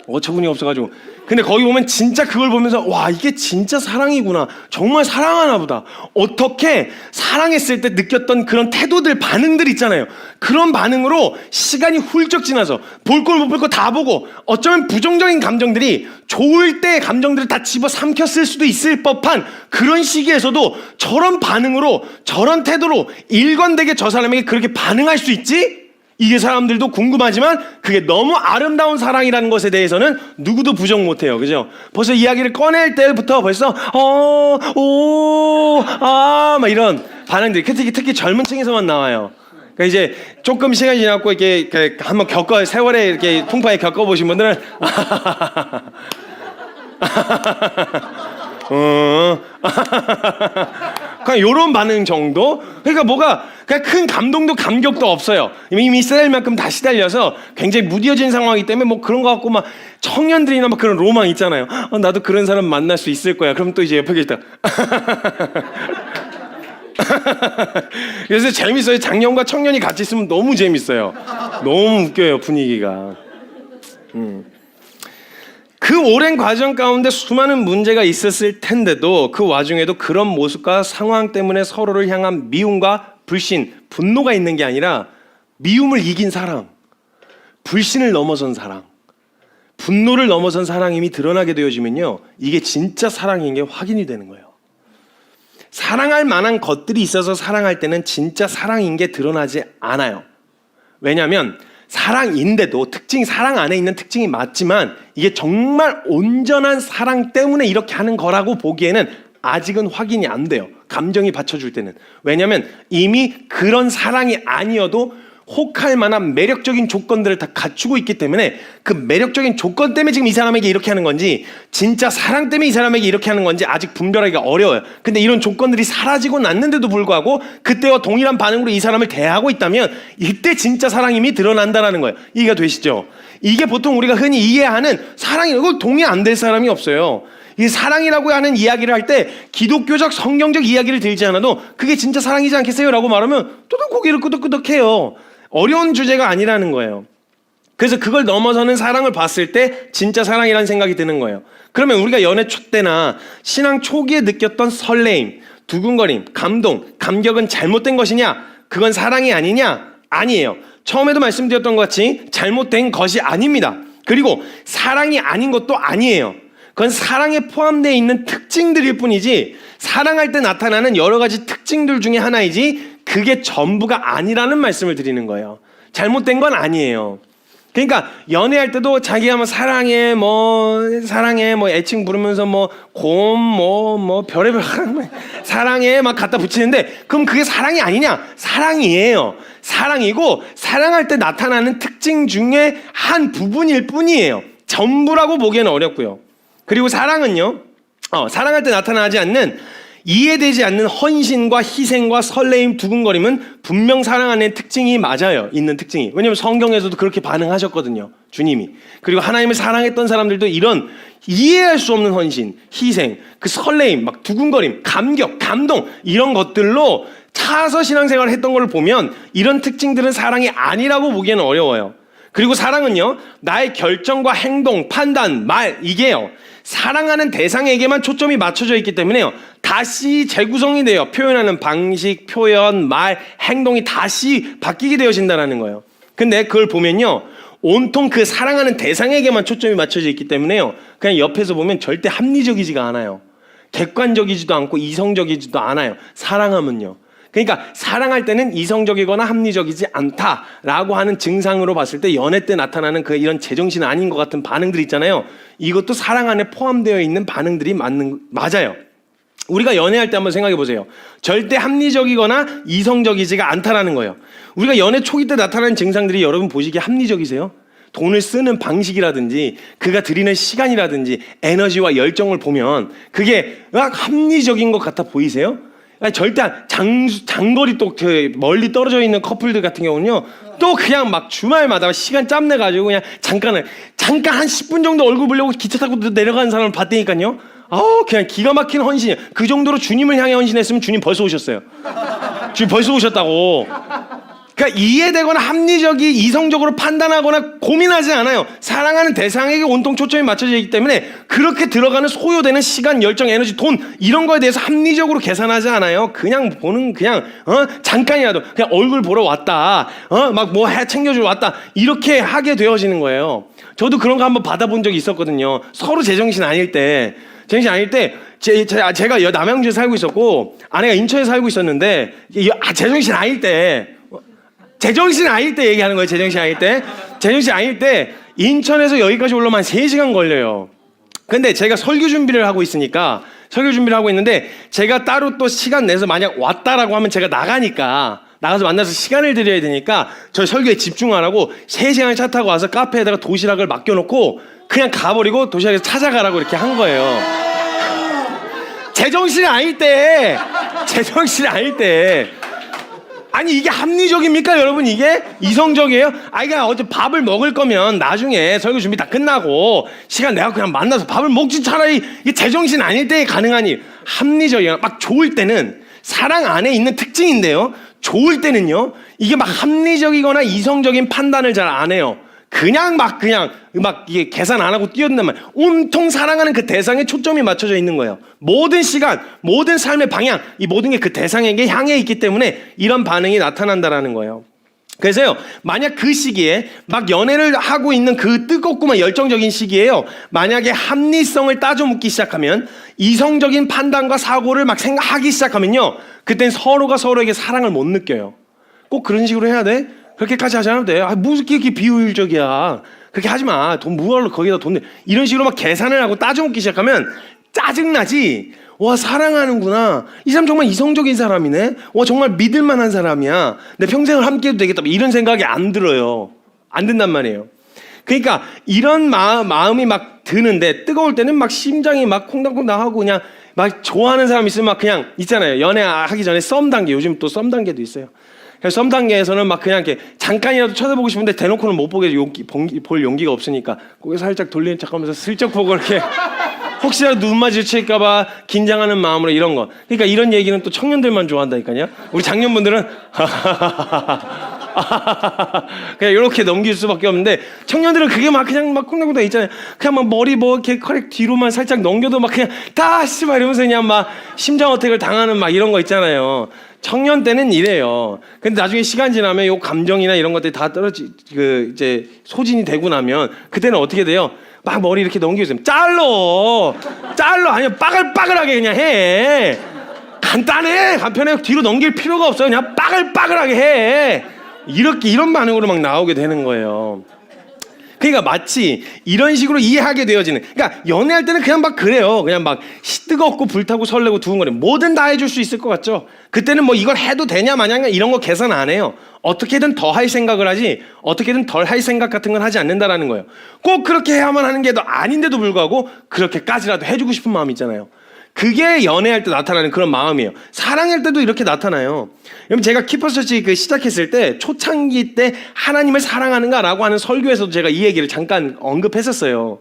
어처구니 없어가지고. 근데 거기 보면 진짜 그걸 보면서 와, 이게 진짜 사랑이구나, 정말 사랑하나 보다. 어떻게 사랑했을 때 느꼈던 그런 태도들, 반응들 있잖아요. 그런 반응으로 시간이 훌쩍 지나서 볼 걸 못 볼 거 다 보고, 어쩌면 부정적인 감정들이 좋을 때 감정들을 다 집어 삼켰을 수도 있을 법한 그런 시기에서도 저런 반응으로, 저런 태도로 일관되게 저 사람에게 그렇게 반응할 수 있지? 이게 사람들도 궁금하지만 그게 너무 아름다운 사랑이라는 것에 대해서는 누구도 부정 못해요. 그죠? 벌써 이야기를 꺼낼 때부터 벌써 막 이런 반응들이 특히 젊은 층에서만 나와요. 그러니까 이제 조금 시간이 지났고 이렇게 한번 세월에 이렇게 풍파에 겪어보신 분들은 그냥 요런 반응 정도? 그러니까 뭐가 그냥 큰 감동도 감격도 없어요. 이미 시달릴 만큼 다 시달려서 굉장히 무뎌진 상황이기 때문에 뭐 그런 거 갖고 막 청년들이나 막 그런 로망 있잖아요. 나도 그런 사람 만날 수 있을 거야. 그럼 또 이제 옆에 계시다. 그래서 재밌어요. 장년과 청년이 같이 있으면 너무 재밌어요. 너무 웃겨요, 분위기가. 그 오랜 과정 가운데 수많은 문제가 있었을 텐데도 그 와중에도 그런 모습과 상황 때문에 서로를 향한 미움과 불신, 분노가 있는 게 아니라 미움을 이긴 사랑, 불신을 넘어선 사랑, 분노를 넘어선 사랑임이 드러나게 되어지면요, 이게 진짜 사랑인 게 확인이 되는 거예요. 사랑할 만한 것들이 있어서 사랑할 때는 진짜 사랑인 게 드러나지 않아요. 왜냐하면 사랑인데도 특징이 사랑 안에 있는 특징이 맞지만 이게 정말 온전한 사랑 때문에 이렇게 하는 거라고 보기에는 아직은 확인이 안 돼요. 감정이 받쳐줄 때는. 왜냐하면 이미 그런 사랑이 아니어도 혹할 만한 매력적인 조건들을 다 갖추고 있기 때문에 그 매력적인 조건 때문에 지금 이 사람에게 이렇게 하는 건지 진짜 사랑 때문에 이 사람에게 이렇게 하는 건지 아직 분별하기가 어려워요. 근데 이런 조건들이 사라지고 났는데도 불구하고 그때와 동일한 반응으로 이 사람을 대하고 있다면 이때 진짜 사랑임이 드러난다는 거예요. 이해가 되시죠? 이게 보통 우리가 흔히 이해하는 사랑이고 동의 안 될 사람이 없어요. 이 사랑이라고 하는 이야기를 할 때 기독교적 성경적 이야기를 들지 않아도 그게 진짜 사랑이지 않겠어요? 라고 말하면 또도 고개를 끄덕끄덕해요. 어려운 주제가 아니라는 거예요. 그래서 그걸 넘어서는 사랑을 봤을 때 진짜 사랑이라는 생각이 드는 거예요. 그러면 우리가 연애 초 때나 신앙 초기에 느꼈던 설레임, 두근거림, 감동, 감격은 잘못된 것이냐? 그건 사랑이 아니냐? 아니에요. 처음에도 말씀드렸던 것 같이 잘못된 것이 아닙니다. 그리고 사랑이 아닌 것도 아니에요. 그건 사랑에 포함되어 있는 특징들일 뿐이지 사랑할 때 나타나는 여러 가지 특징들 중에 하나이지 그게 전부가 아니라는 말씀을 드리는 거예요. 잘못된 건 아니에요. 그러니까 연애할 때도 자기가 뭐 사랑해 뭐 애칭 부르면서 뭐 곰 뭐 별의별 사랑해 막 갖다 붙이는데 그럼 그게 사랑이 아니냐? 사랑이에요. 사랑이고 사랑할 때 나타나는 특징 중에 한 부분일 뿐이에요. 전부라고 보기에는 어렵고요. 그리고 사랑은요, 사랑할 때 나타나지 않는 이해되지 않는 헌신과 희생과 설레임, 두근거림은 분명 사랑 안에 특징이 맞아요. 있는 특징이. 왜냐하면 성경에서도 그렇게 반응하셨거든요. 주님이. 그리고 하나님을 사랑했던 사람들도 이런 이해할 수 없는 헌신, 희생, 그 설레임, 막 두근거림, 감격, 감동 이런 것들로 차서 신앙생활을 했던 걸 보면 이런 특징들은 사랑이 아니라고 보기에는 어려워요. 그리고 사랑은요, 나의 결정과 행동, 판단, 말 이게요. 사랑하는 대상에게만 초점이 맞춰져 있기 때문에요. 다시 재구성이 돼요. 표현하는 방식, 표현, 말, 행동이 다시 바뀌게 되어진다는 거예요. 근데 그걸 보면요. 온통 그 사랑하는 대상에게만 초점이 맞춰져 있기 때문에요. 그냥 옆에서 보면 절대 합리적이지가 않아요. 객관적이지도 않고 이성적이지도 않아요. 사랑하면요. 그러니까 사랑할 때는 이성적이거나 합리적이지 않다라고 하는 증상으로 봤을 때 연애 때 나타나는 그 이런 제정신 아닌 것 같은 반응들 있잖아요. 이것도 사랑 안에 포함되어 있는 반응들이 맞아요. 우리가 연애할 때 한번 생각해 보세요. 절대 합리적이거나 이성적이지가 않다라는 거예요. 우리가 연애 초기 때 나타나는 증상들이 여러분 보시기에 합리적이세요? 돈을 쓰는 방식이라든지 그가 들이는 시간이라든지 에너지와 열정을 보면 그게 합리적인 것 같아 보이세요? 절대 장거리 또 멀리 떨어져 있는 커플들 같은 경우는요 또 그냥 막 주말마다 시간 짬내가지고 그냥 잠깐 한 10분 정도 얼굴 보려고 기차 타고 내려가는 사람을 봤다니까요. 그냥 기가 막힌 헌신. 그 정도로 주님을 향해 헌신했으면 주님 벌써 오셨어요. 주님 벌써 오셨다고. 그러니까 이해되거나 합리적이 이성적으로 판단하거나 고민하지 않아요. 사랑하는 대상에게 온통 초점이 맞춰져 있기 때문에 그렇게 들어가는 소요되는 시간, 열정, 에너지, 돈 이런 거에 대해서 합리적으로 계산하지 않아요. 그냥 보는 잠깐이라도 그냥 얼굴 보러 왔다. 막 뭐 챙겨주러 왔다. 이렇게 하게 되어지는 거예요. 저도 그런 거 한번 받아본 적이 있었거든요. 서로 제정신 아닐 때 제가 남양주에 살고 있었고 아내가 인천에 살고 있었는데 제정신 아닐 때 얘기하는 거예요. 제정신 아닐 때 인천에서 여기까지 올라오면 한 3시간 걸려요. 근데 제가 설교 준비를 하고 있는데 제가 따로 또 시간 내서 만약 왔다라고 하면 제가 나가서 만나서 시간을 드려야 되니까 저 설교에 집중하라고 3시간 차 타고 와서 카페에다가 도시락을 맡겨놓고 그냥 가버리고 도시락에서 찾아가라고 이렇게 한 거예요. 제정신이 아닐 때 아니 이게 합리적입니까 여러분? 이게 이성적이에요? 아니 그냥 어제 밥을 먹을 거면 나중에 설교 준비 다 끝나고 시간 내가 그냥 만나서 밥을 먹지 차라리. 이게 제정신 아닐 때 가능하니 합리적이에요. 막 좋을 때는 사랑 안에 있는 특징인데요, 좋을 때는요 이게 막 합리적이거나 이성적인 판단을 잘 안 해요. 그냥 이게 계산 안 하고 뛰어든단 말이에요. 온통 사랑하는 그 대상에 초점이 맞춰져 있는 거예요. 모든 시간, 모든 삶의 방향, 이 모든 게 그 대상에게 향해 있기 때문에 이런 반응이 나타난다라는 거예요. 그래서요, 만약 그 시기에 막 연애를 하고 있는 그 뜨겁고만 열정적인 시기에요, 만약에 합리성을 따져 묻기 시작하면, 이성적인 판단과 사고를 막 생각하기 시작하면요, 그땐 서로가 서로에게 사랑을 못 느껴요. 꼭 그런 식으로 해야 돼? 그렇게까지 하지 않아도 돼. 무슨 이렇게 비효율적이야. 그렇게 하지 마. 돈 뭐하러 거기다 돈 내. 이런 식으로 막 계산을 하고 따져 묻기 시작하면 짜증나지. 와, 사랑하는구나. 이 사람 정말 이성적인 사람이네. 와, 정말 믿을 만한 사람이야. 내 평생을 함께 해도 되겠다. 이런 생각이 안 들어요. 안 든단 말이에요. 그러니까 이런 마음이 막 드는데, 뜨거울 때는 막 심장이 막 콩당콩당하고 그냥 막 좋아하는 사람 있으면 막 그냥 있잖아요. 연애하기 전에 썸 단계. 요즘 또 썸 단계도 있어요. 그래서 썸 단계에서는 막 그냥 이렇게 잠깐이라도 쳐다보고 싶은데 대놓고는 못 보게 볼 용기가 없으니까 고개 살짝 돌리는 척하면서 슬쩍 보고 이렇게 혹시라도 눈 마주칠까봐 긴장하는 마음으로 이런 거. 그러니까 이런 얘기는 또 청년들만 좋아한다니까요. 우리 장년분들은 그냥 이렇게 넘길 수밖에 없는데, 청년들은 그게 막 그냥 막 콩닥콩닥 있잖아요. 그냥 막 머리 뭐 이렇게 커렉 뒤로만 살짝 넘겨도 막 그냥 다시 막 이러면서 그냥 막 심장 어택을 당하는 막 이런 거 있잖아요. 청년 때는 이래요. 근데 나중에 시간 지나면 요 감정이나 이런 것들이 다 이제 소진이 되고 나면 그때는 어떻게 돼요? 막 머리 이렇게 넘기고 있으면 잘러 아니면 빠글빠글하게 그냥 해. 간단해, 간편해. 뒤로 넘길 필요가 없어요. 그냥 빠글빠글하게 해. 이런 반응으로 막 나오게 되는 거예요. 그러니까 마치 이런 식으로 이해하게 되어지는, 그러니까 연애할 때는 그냥 막 그래요. 그냥 막 뜨겁고 불타고 설레고 두근거리고 뭐든 다 해줄 수 있을 것 같죠. 그때는 뭐 이걸 해도 되냐 마냐 이런 거 계산 안 해요. 어떻게든 더 할 생각을 하지, 어떻게든 덜 할 생각 같은 건 하지 않는다라는 거예요. 꼭 그렇게 해야만 하는 게 아닌데도 불구하고 그렇게까지라도 해주고 싶은 마음 있잖아요. 그게 연애할 때 나타나는 그런 마음이에요. 사랑할 때도 이렇게 나타나요. 여러분, 제가 키퍼스처치 시작했을 때 초창기 때 하나님을 사랑하는가라고 하는 설교에서도 제가 이 얘기를 잠깐 언급했었어요.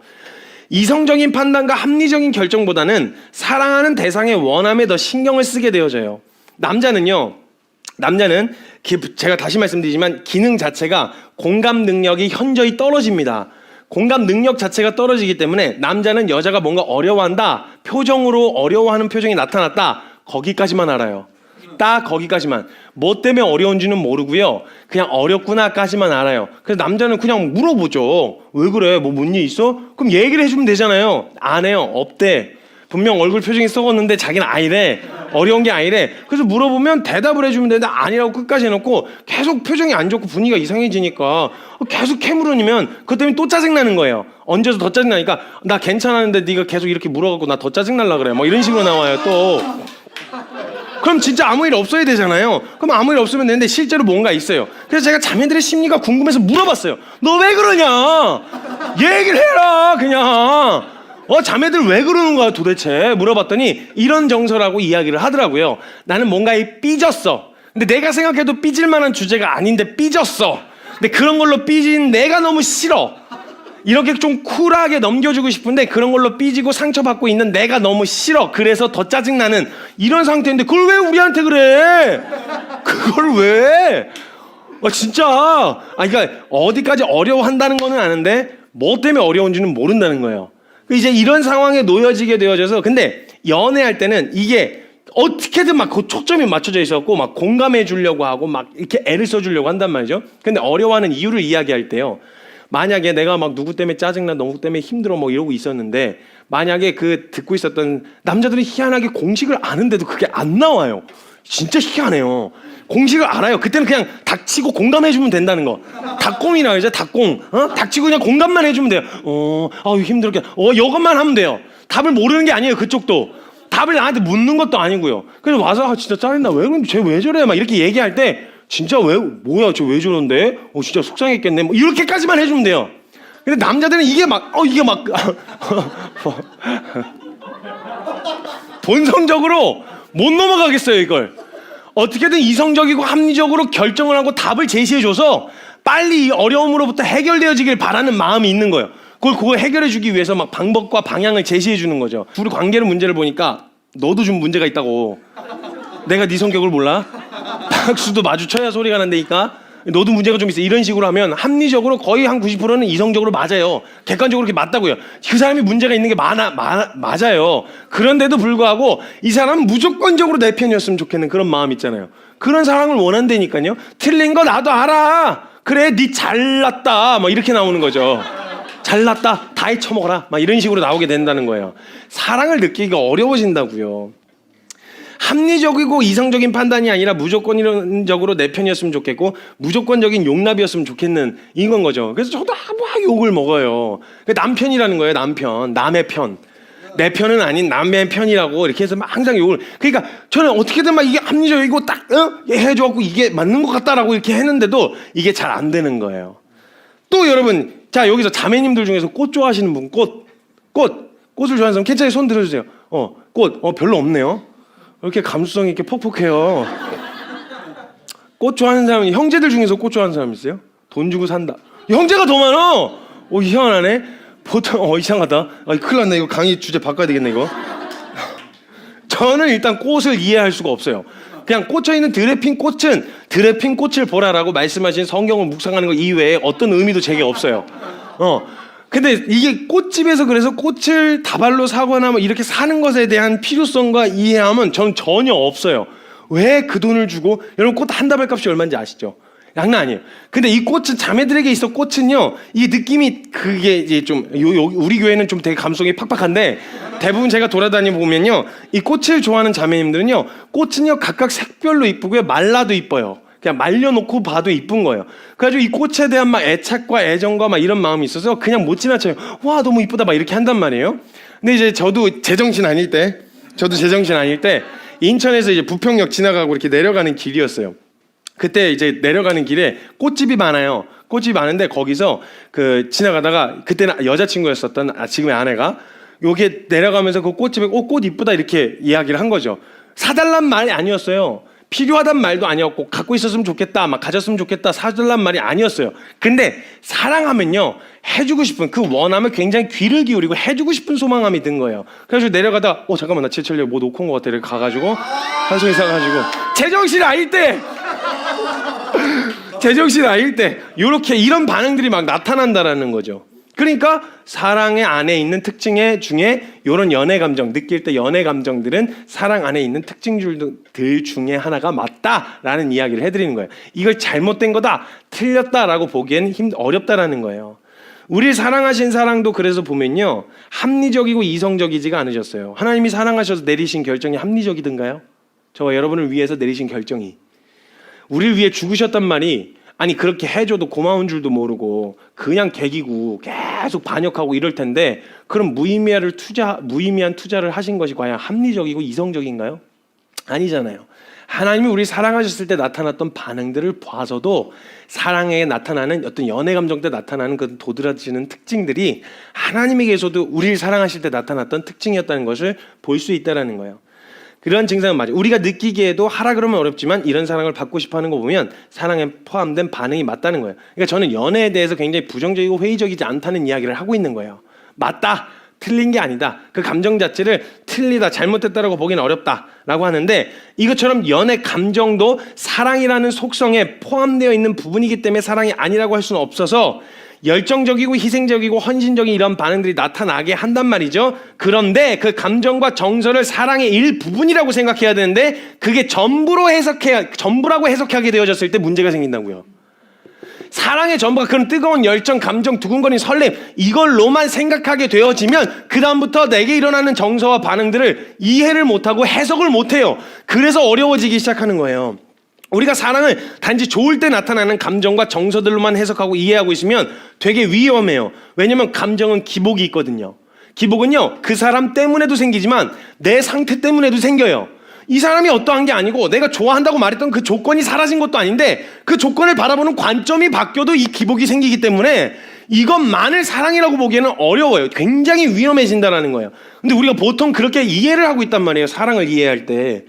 이성적인 판단과 합리적인 결정보다는 사랑하는 대상의 원함에 더 신경을 쓰게 되어져요. 남자는 제가 다시 말씀드리지만 기능 자체가 공감 능력이 현저히 떨어집니다. 공감 능력 자체가 떨어지기 때문에 남자는 여자가 뭔가 어려워한다, 표정으로 어려워하는 표정이 나타났다, 거기까지만 알아요. 딱 거기까지만. 뭐 때문에 어려운지는 모르고요, 그냥 어렵구나까지만 알아요. 그래서 남자는 그냥 물어보죠. 왜 그래? 뭐 뭔 일 있어? 그럼 얘기를 해주면 되잖아요. 안 해요. 없대. 분명 얼굴 표정이 썩었는데 자기는 아니래. 어려운 게 아니래. 그래서 물어보면 대답을 해주면 되는데 아니라고 끝까지 해놓고 계속 표정이 안 좋고 분위기가 이상해지니까 계속 캐물으면 그것 때문에 또 짜증나는 거예요. 얹어서 더 짜증나니까 나 괜찮았는데 네가 계속 이렇게 물어갖고 나 더 짜증날라 그래. 뭐 이런 식으로 나와요 또. 그럼 진짜 아무 일 없어야 되잖아요. 그럼 아무 일 없으면 되는데 실제로 뭔가 있어요. 그래서 제가 자매들의 심리가 궁금해서 물어봤어요. 너 왜 그러냐? 얘기를 해라 그냥. 자매들 왜 그러는 거야 도대체? 물어봤더니 이런 정서라고 이야기를 하더라고요. 나는 뭔가에 삐졌어. 근데 내가 생각해도 삐질 만한 주제가 아닌데 삐졌어. 근데 그런 걸로 삐진 내가 너무 싫어. 이렇게 좀 쿨하게 넘겨주고 싶은데 그런 걸로 삐지고 상처받고 있는 내가 너무 싫어. 그래서 더 짜증나는 이런 상태인데 그걸 왜 우리한테 그래? 그걸 왜? 진짜. 그러니까 어디까지 어려워한다는 거는 아는데 뭐 때문에 어려운지는 모른다는 거예요. 이제 이런 상황에 놓여지게 되어져서, 근데 연애할 때는 이게 어떻게든 막 그 초점이 맞춰져 있었고 막 공감해 주려고 하고 막 이렇게 애를 써주려고 한단 말이죠. 근데 어려워하는 이유를 이야기할 때요, 만약에 내가 막 누구 때문에 짜증나, 누구 때문에 힘들어 뭐 이러고 있었는데 만약에 그 듣고 있었던 남자들이 희한하게 공식을 아는데도 그게 안 나와요. 진짜 희한해요. 공식을 알아요. 그때는 그냥 닥치고 공감해주면 된다는 거. 닥공이라고 하죠. 닥공. 닥치고 그냥 공감만 해주면 돼요. 힘들게. 이것만 하면 돼요. 답을 모르는 게 아니에요. 그쪽도. 답을 나한테 묻는 것도 아니고요. 그래서 와서 진짜 짜증나. 왜 그런데 쟤 왜 저래? 막 이렇게 얘기할 때 진짜 뭐야 쟤 왜 저런데? 진짜 속상했겠네. 뭐 이렇게까지만 해주면 돼요. 근데 남자들은 이게 막 본성적으로 못 넘어가겠어요, 이걸. 어떻게든 이성적이고 합리적으로 결정을 하고 답을 제시해줘서 빨리 이 어려움으로부터 해결되어지길 바라는 마음이 있는 거예요. 그걸 해결해주기 위해서 막 방법과 방향을 제시해주는 거죠. 둘이 관계의 문제를 보니까 너도 좀 문제가 있다고. 내가 네 성격을 몰라? 박수도 마주쳐야 소리가 난다니까. 너도 문제가 좀 있어. 이런 식으로 하면 합리적으로 거의 한 90%는 이성적으로 맞아요. 객관적으로 그렇게 맞다고요. 그 사람이 문제가 있는 게 맞아요. 그런데도 불구하고 이 사람은 무조건적으로 내 편이었으면 좋겠는 그런 마음 있잖아요. 그런 사랑을 원한다니까요. 틀린 거 나도 알아. 그래, 네 잘났다. 막 이렇게 나오는 거죠. 잘났다. 다 헤쳐먹어라. 막 이런 식으로 나오게 된다는 거예요. 사랑을 느끼기가 어려워진다고요. 합리적이고 이성적인 판단이 아니라 무조건적으로 내 편이었으면 좋겠고 무조건적인 용납이었으면 좋겠는 이건 거죠. 그래서 저도 막 욕을 먹어요. 남편이라는 거예요. 남편. 남의 편. 내 편은 아닌 남의 편이라고 이렇게 해서 막 항상 욕을. 그러니까 저는 어떻게든 막 이게 합리적이고 딱 해줘갖고 이게 맞는 것 같다라고 이렇게 했는데도 이게 잘 안 되는 거예요. 또 여러분, 자 여기서 자매님들 중에서 꽃 좋아하시는 분, 꽃을 좋아하는 사람 괜찮아요? 손 들어주세요. 꽃 별로 없네요. 이렇게 감수성이 이렇게 퍽퍽해요. 꽃 좋아하는 사람은 형제들 중에서 꽃 좋아하는 사람 있어요? 돈 주고 산다. 형제가 더 많아. 희한하네. 보통 이상하다. 큰일 났네. 이거 강의 주제 바꿔야 되겠네 이거. 저는 일단 꽃을 이해할 수가 없어요. 그냥 꽂혀 있는 드레핀 꽃을 보라라고 말씀하신 성경을 묵상하는 것 이외에 어떤 의미도 제게 없어요. 근데 이게 꽃집에서 그래서 꽃을 다발로 사거나 뭐 이렇게 사는 것에 대한 필요성과 이해함은 저는 전혀 없어요. 왜 그 돈을 주고, 여러분 꽃 한 다발 값이 얼마인지 아시죠? 장난 아니에요. 근데 이 꽃은, 자매들에게 있어 꽃은요, 이 느낌이 그게 이제 좀 우리 교회는 좀 되게 감성이 팍팍한데 대부분 제가 돌아다니고 보면요, 이 꽃을 좋아하는 자매님들은요, 꽃은요 각각 색별로 이쁘고요, 말라도 이뻐요. 그냥 말려놓고 봐도 이쁜 거예요. 그래가지고 이 꽃에 대한 막 애착과 애정과 막 이런 마음이 있어서 그냥 못 지나쳐요. 와 너무 이쁘다 막 이렇게 한단 말이에요. 근데 이제 저도 제정신 아닐 때 인천에서 이제 부평역 지나가고 이렇게 내려가는 길이었어요. 그때 이제 내려가는 길에 꽃집이 많아요. 꽃집이 많은데 거기서 그 지나가다가, 그때는 여자친구였었던 지금의 아내가 여기에 내려가면서 그 꽃집에 꽃 이쁘다 이렇게 이야기를 한 거죠. 사달란 말이 아니었어요. 필요하단 말도 아니었고, 갖고 있었으면 좋겠다, 막 가졌으면 좋겠다, 사달란 말이 아니었어요. 근데 사랑하면요, 해주고 싶은 그 원함을 굉장히 귀를 기울이고 해주고 싶은 소망함이 든 거예요. 그래서 내려가다 잠깐만, 나 제철력 뭐 놓고 온 것 같아. 이렇게 가가지고 한 송이 사가지고 제정신 아닐 때 이렇게 이런 반응들이 막 나타난다라는 거죠. 그러니까 사랑의 안에 있는 특징 중에 이런 연애 감정, 느낄 때 연애 감정들은 사랑 안에 있는 특징들 중에 하나가 맞다라는 이야기를 해드리는 거예요. 이걸 잘못된 거다, 틀렸다라고 보기엔 어렵다라는 거예요. 우리를 사랑하신 사랑도 그래서 보면요, 합리적이고 이성적이지가 않으셨어요. 하나님이 사랑하셔서 내리신 결정이 합리적이든가요? 저와 여러분을 위해서 내리신 결정이, 우리를 위해 죽으셨단 말이, 아니 그렇게 해줘도 고마운 줄도 모르고 그냥 개기고 계속 반역하고 이럴 텐데, 그럼 무의미한 투자를 하신 것이 과연 합리적이고 이성적인가요? 아니잖아요. 하나님이 우리 사랑하셨을 때 나타났던 반응들을 봐서도 사랑에 나타나는 어떤 연애 감정 때 나타나는 그 도드라지는 특징들이 하나님에게서도 우리를 사랑하실 때 나타났던 특징이었다는 것을 볼 수 있다는 거예요. 그런 증상은 맞아요. 우리가 느끼기에도 하라 그러면 어렵지만 이런 사랑을 받고 싶어하는 거 보면 사랑에 포함된 반응이 맞다는 거예요. 그러니까 저는 연애에 대해서 굉장히 부정적이고 회의적이지 않다는 이야기를 하고 있는 거예요. 맞다, 틀린 게 아니다. 그 감정 자체를 틀리다, 잘못됐다라고 보기는 어렵다라고 하는데, 이것처럼 연애 감정도 사랑이라는 속성에 포함되어 있는 부분이기 때문에 사랑이 아니라고 할 수는 없어서 열정적이고 희생적이고 헌신적인 이런 반응들이 나타나게 한단 말이죠. 그런데 그 감정과 정서를 사랑의 일부분이라고 생각해야 되는데 그게 전부라고 해석하게 되어졌을 때 문제가 생긴다고요. 사랑의 전부가 그런 뜨거운 열정, 감정, 두근거리는 설렘, 이걸로만 생각하게 되어지면 그 다음부터 내게 일어나는 정서와 반응들을 이해를 못하고 해석을 못해요. 그래서 어려워지기 시작하는 거예요. 우리가 사랑을 단지 좋을 때 나타나는 감정과 정서들로만 해석하고 이해하고 있으면 되게 위험해요. 왜냐면 감정은 기복이 있거든요. 기복은요, 그 사람 때문에도 생기지만 내 상태 때문에도 생겨요. 이 사람이 어떠한 게 아니고 내가 좋아한다고 말했던 그 조건이 사라진 것도 아닌데 그 조건을 바라보는 관점이 바뀌어도 이 기복이 생기기 때문에 이것만을 사랑이라고 보기에는 어려워요. 굉장히 위험해진다라는 거예요. 근데 우리가 보통 그렇게 이해를 하고 있단 말이에요. 사랑을 이해할 때.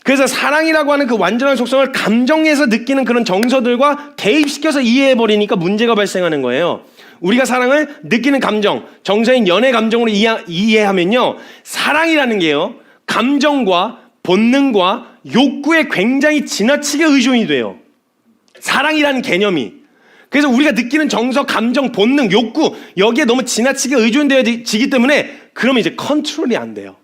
그래서 사랑이라고 하는 그 완전한 속성을 감정에서 느끼는 그런 정서들과 대입시켜서 이해해버리니까 문제가 발생하는 거예요. 우리가 사랑을 느끼는 감정, 정서인 연애 감정으로 이해하면요. 사랑이라는 게요. 감정과 본능과 욕구에 굉장히 지나치게 의존이 돼요. 사랑이라는 개념이. 그래서 우리가 느끼는 정서, 감정, 본능, 욕구 여기에 너무 지나치게 의존되어지기 때문에 그러면 이제 컨트롤이 안 돼요.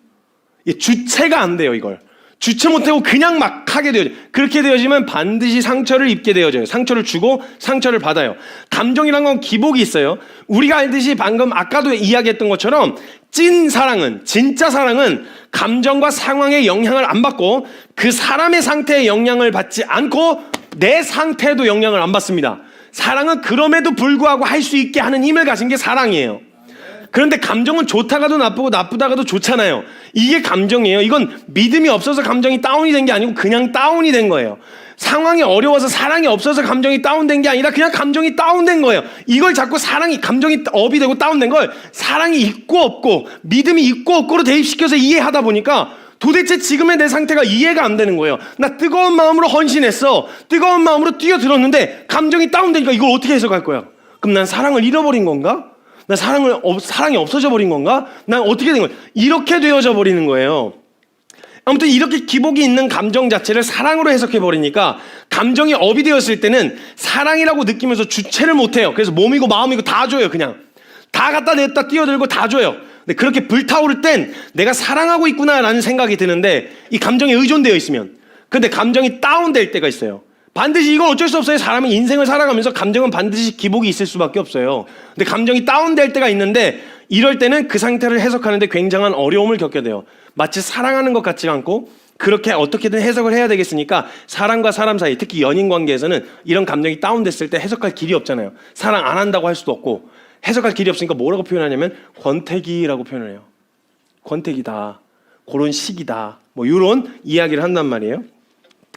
주체가 안 돼요. 이걸. 주체 못하고 그냥 막 하게 되어져요. 그렇게 되어지면 반드시 상처를 입게 되어져요. 상처를 주고 상처를 받아요. 감정이란 건 기복이 있어요. 우리가 알듯이 방금 아까도 이야기했던 것처럼 찐 사랑은, 진짜 사랑은 감정과 상황의 영향을 안 받고 그 사람의 상태에 영향을 받지 않고 내 상태에도 영향을 안 받습니다. 사랑은 그럼에도 불구하고 할 수 있게 하는 힘을 가진 게 사랑이에요. 그런데 감정은 좋다가도 나쁘고 나쁘다가도 좋잖아요. 이게 감정이에요. 이건 믿음이 없어서 감정이 다운이 된 게 아니고 그냥 다운이 된 거예요. 상황이 어려워서 사랑이 없어서 감정이 다운된 게 아니라 그냥 감정이 다운된 거예요. 이걸 자꾸 감정이 업이 되고 다운된 걸 사랑이 있고 없고 믿음이 있고 없고로 대입시켜서 이해하다 보니까 도대체 지금의 내 상태가 이해가 안 되는 거예요. 나 뜨거운 마음으로 헌신했어. 뜨거운 마음으로 뛰어들었는데 감정이 다운되니까 이걸 어떻게 해석할 거야? 그럼 난 사랑을 잃어버린 건가? 나 사랑이 없어져 버린 건가? 난 어떻게 된 거야? 이렇게 되어져 버리는 거예요. 아무튼 이렇게 기복이 있는 감정 자체를 사랑으로 해석해 버리니까 감정이 업이 되었을 때는 사랑이라고 느끼면서 주체를 못해요. 그래서 몸이고 마음이고 다 줘요. 그냥 다 갖다 냈다 뛰어들고 다 줘요. 근데 그렇게 불타오를 땐 내가 사랑하고 있구나라는 생각이 드는데 이 감정에 의존되어 있으면, 근데 감정이 다운될 때가 있어요. 반드시 이건 어쩔 수 없어요. 사람이 인생을 살아가면서 감정은 반드시 기복이 있을 수밖에 없어요. 근데 감정이 다운될 때가 있는데 이럴 때는 그 상태를 해석하는데 굉장한 어려움을 겪게 돼요. 마치 사랑하는 것 같지 않고 그렇게 어떻게든 해석을 해야 되겠으니까 사람과 사람 사이, 특히 연인 관계에서는 이런 감정이 다운됐을 때 해석할 길이 없잖아요. 사랑 안 한다고 할 수도 없고 해석할 길이 없으니까 뭐라고 표현하냐면 권태기라고 표현을 해요. 권태기다. 그런 시기다. 뭐 이런 이야기를 한단 말이에요.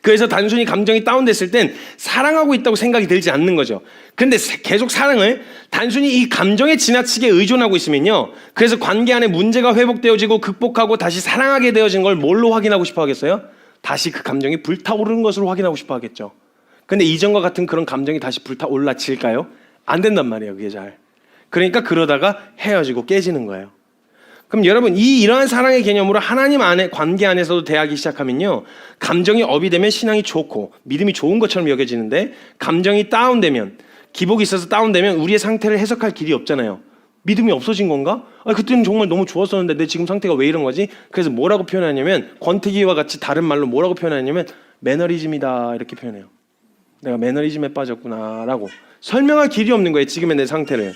그래서 단순히 감정이 다운됐을 땐 사랑하고 있다고 생각이 들지 않는 거죠. 그런데 계속 사랑을 단순히 이 감정에 지나치게 의존하고 있으면요. 그래서 관계 안에 문제가 회복되어지고 극복하고 다시 사랑하게 되어진 걸 뭘로 확인하고 싶어 하겠어요? 다시 그 감정이 불타오르는 것으로 확인하고 싶어 하겠죠. 근데 이전과 같은 그런 감정이 다시 불타올라질까요? 안 된단 말이에요. 그게 잘. 그러니까 그러다가 헤어지고 깨지는 거예요. 그럼 여러분 이러한 사랑의 개념으로 하나님 안에 관계 안에서도 대하기 시작하면요. 감정이 업이 되면 신앙이 좋고 믿음이 좋은 것처럼 여겨지는데 감정이 다운되면 기복이 있어서 다운되면 우리의 상태를 해석할 길이 없잖아요. 믿음이 없어진 건가? 그때는 정말 너무 좋았었는데 내 지금 상태가 왜 이런 거지? 그래서 뭐라고 표현하냐면 권태기와 같이 다른 말로 뭐라고 표현하냐면 매너리즘이다 이렇게 표현해요. 내가 매너리즘에 빠졌구나 라고 설명할 길이 없는 거예요. 지금의 내 상태를.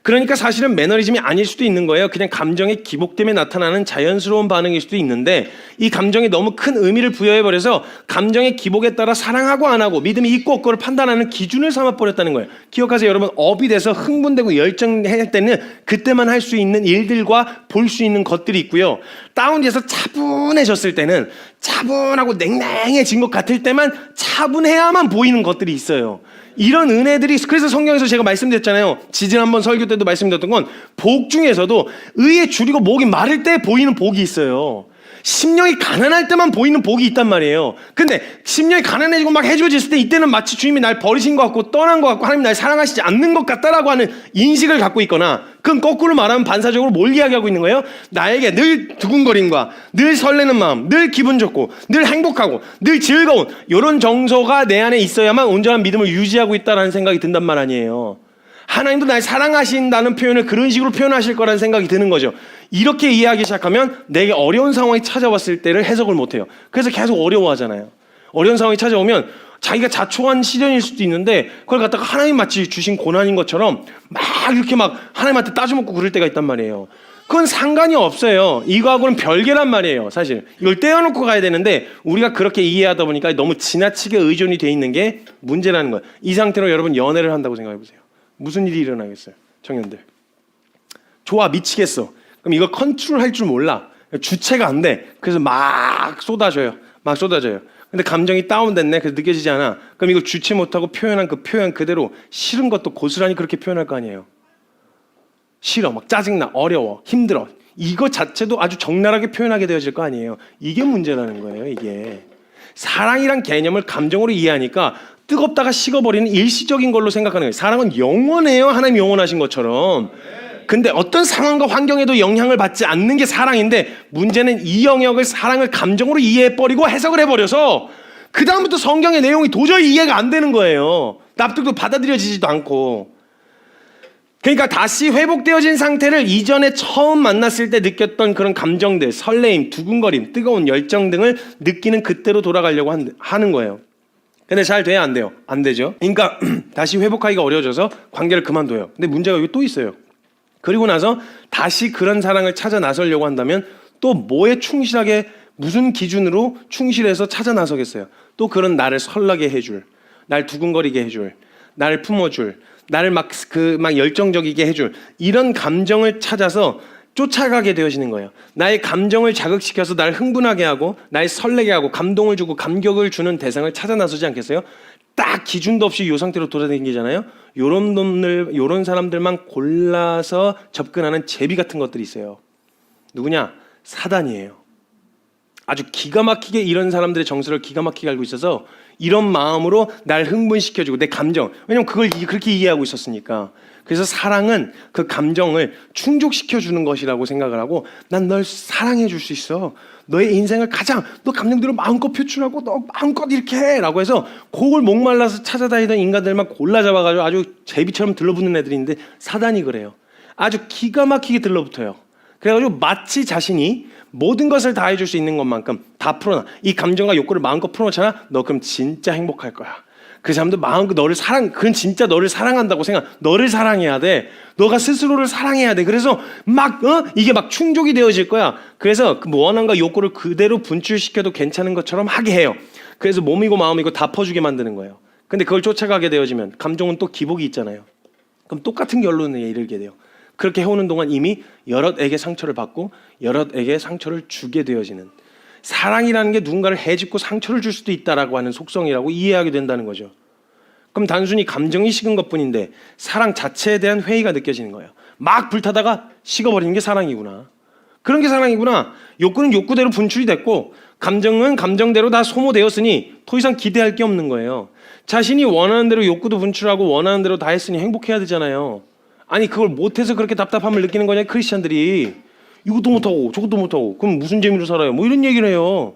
그러니까 사실은 매너리즘이 아닐 수도 있는 거예요. 그냥 감정의 기복됨에 나타나는 자연스러운 반응일 수도 있는데 이 감정이 너무 큰 의미를 부여해버려서 감정의 기복에 따라 사랑하고 안 하고 믿음이 있고 없고를 판단하는 기준을 삼아버렸다는 거예요. 기억하세요. 여러분 업이 돼서 흥분되고 열정할 때는 그때만 할 수 있는 일들과 볼 수 있는 것들이 있고요. 다운돼서 차분해졌을 때는 차분하고 냉랭해진 것 같을 때만 차분해야만 보이는 것들이 있어요. 이런 은혜들이 그래서 성경에서 제가 말씀드렸잖아요. 지난번 설교 때도 말씀드렸던 건 복 중에서도 의에 줄이고 목이 마를 때 보이는 복이 있어요. 심령이 가난할 때만 보이는 복이 있단 말이에요. 근데 심령이 가난해지고 막 해줘졌을 때 이때는 마치 주님이 날 버리신 것 같고 떠난 것 같고 하나님 날 사랑하시지 않는 것 같다라고 하는 인식을 갖고 있거나 그건 거꾸로 말하면 반사적으로 뭘 이야기하고 있는 거예요? 나에게 늘 두근거림과 늘 설레는 마음, 늘 기분 좋고 늘 행복하고 늘 즐거운 이런 정서가 내 안에 있어야만 온전한 믿음을 유지하고 있다는 생각이 든단 말 아니에요. 하나님도 날 사랑하신다는 표현을 그런 식으로 표현하실 거라는 생각이 드는 거죠. 이렇게 이해하기 시작하면 내게 어려운 상황이 찾아왔을 때를 해석을 못해요. 그래서 계속 어려워하잖아요. 어려운 상황이 찾아오면 자기가 자초한 시련일 수도 있는데 그걸 갖다가 하나님 마치 주신 고난인 것처럼 막 이렇게 막 하나님한테 따져먹고 그럴 때가 있단 말이에요. 그건 상관이 없어요. 이거하고는 별개란 말이에요. 사실 이걸 떼어놓고 가야 되는데 우리가 그렇게 이해하다 보니까 너무 지나치게 의존이 돼 있는 게 문제라는 거예요. 이 상태로 여러분 연애를 한다고 생각해 보세요. 무슨 일이 일어나겠어요? 청년들 좋아 미치겠어. 그럼 이걸 컨트롤할 줄 몰라. 주체가 안 돼. 그래서 막 쏟아져요. 근데 감정이 다운됐네. 그래서 느껴지지 않아. 그럼 이걸 주체 못하고 표현한 그 표현 그대로 싫은 것도 고스란히 그렇게 표현할 거 아니에요. 싫어, 막 짜증나, 어려워, 힘들어. 이거 자체도 아주 적나라하게 표현하게 되어질 거 아니에요. 이게 문제라는 거예요. 이게 사랑이란 개념을 감정으로 이해하니까 뜨겁다가 식어버리는 일시적인 걸로 생각하는 거예요. 사랑은 영원해요. 하나님이 영원하신 것처럼. 근데 어떤 상황과 환경에도 영향을 받지 않는 게 사랑인데, 문제는 이 영역을 사랑을 감정으로 이해해버리고 해석을 해버려서 그 다음부터 성경의 내용이 도저히 이해가 안 되는 거예요. 납득도 받아들여지지도 않고. 그러니까 다시 회복되어진 상태를 이전에 처음 만났을 때 느꼈던 그런 감정들, 설레임, 두근거림, 뜨거운 열정 등을 느끼는 그때로 돌아가려고 하는 거예요. 근데 잘 돼야 안 돼요? 안 되죠. 그러니까 다시 회복하기가 어려워져서 관계를 그만둬요. 근데 문제가 여기 또 있어요. 그리고 나서 다시 그런 사랑을 찾아 나서려고 한다면 또 뭐에 충실하게, 무슨 기준으로 충실해서 찾아 나서겠어요? 또 그런 나를 설레게 해줄, 날 두근거리게 해줄, 나를 품어줄, 나를 막 열정적이게 해줄 이런 감정을 찾아서 쫓아가게 되어지는 거예요. 나의 감정을 자극시켜서 나를 흥분하게 하고 나를 설레게 하고 감동을 주고 감격을 주는 대상을 찾아 나서지 않겠어요? 딱 기준도 없이 이 상태로 돌아다니잖아요. 요런 사람들만 골라서 접근하는 제비 같은 것들이 있어요. 누구냐? 사단이에요. 아주 기가 막히게 이런 사람들의 정서를 기가 막히게 알고 있어서 이런 마음으로 날 흥분시켜주고 내 감정, 왜냐면 그걸 그렇게 이해하고 있었으니까. 그래서 사랑은 그 감정을 충족시켜주는 것이라고 생각을 하고, 난 널 사랑해 줄 수 있어, 너의 인생을 가장, 너 감정들을 마음껏 표출하고 너 마음껏 이렇게 해 라고 해서 그걸 목말라서 찾아다니던 인간들만 골라 잡아가지고 아주 제비처럼 들러붙는 애들인데, 사단이 그래요. 아주 기가 막히게 들러붙어요. 그래가지고 마치 자신이 모든 것을 다 해줄 수 있는 것만큼 다 풀어놔. 이 감정과 욕구를 마음껏 풀어놓잖아. 너 그럼 진짜 행복할 거야. 그 사람도 마음껏 너를 그건 진짜 너를 사랑한다고 생각. 너를 사랑해야 돼. 너가 스스로를 사랑해야 돼. 그래서 이게 막 충족이 되어질 거야. 그래서 그 원한과 욕구를 그대로 분출시켜도 괜찮은 것처럼 하게 해요. 그래서 몸이고 마음이고 다 퍼주게 만드는 거예요. 근데 그걸 쫓아가게 되어지면 감정은 또 기복이 있잖아요. 그럼 똑같은 결론에 이르게 돼요. 그렇게 해오는 동안 이미 여럿에게 상처를 받고 여럿에게 상처를 주게 되어지는, 사랑이라는 게 누군가를 해집고 상처를 줄 수도 있다라고 하는 속성이라고 이해하게 된다는 거죠. 그럼 단순히 감정이 식은 것뿐인데 사랑 자체에 대한 회의가 느껴지는 거예요. 막 불타다가 식어버리는 게 사랑이구나. 그런 게 사랑이구나. 욕구는 욕구대로 분출이 됐고 감정은 감정대로 다 소모되었으니 더 이상 기대할 게 없는 거예요. 자신이 원하는 대로 욕구도 분출하고 원하는 대로 다 했으니 행복해야 되잖아요. 아니 그걸 못해서 그렇게 답답함을 느끼는 거냐 크리스찬들이. 이것도 못하고 저것도 못하고 그럼 무슨 재미로 살아요? 뭐 이런 얘기를 해요.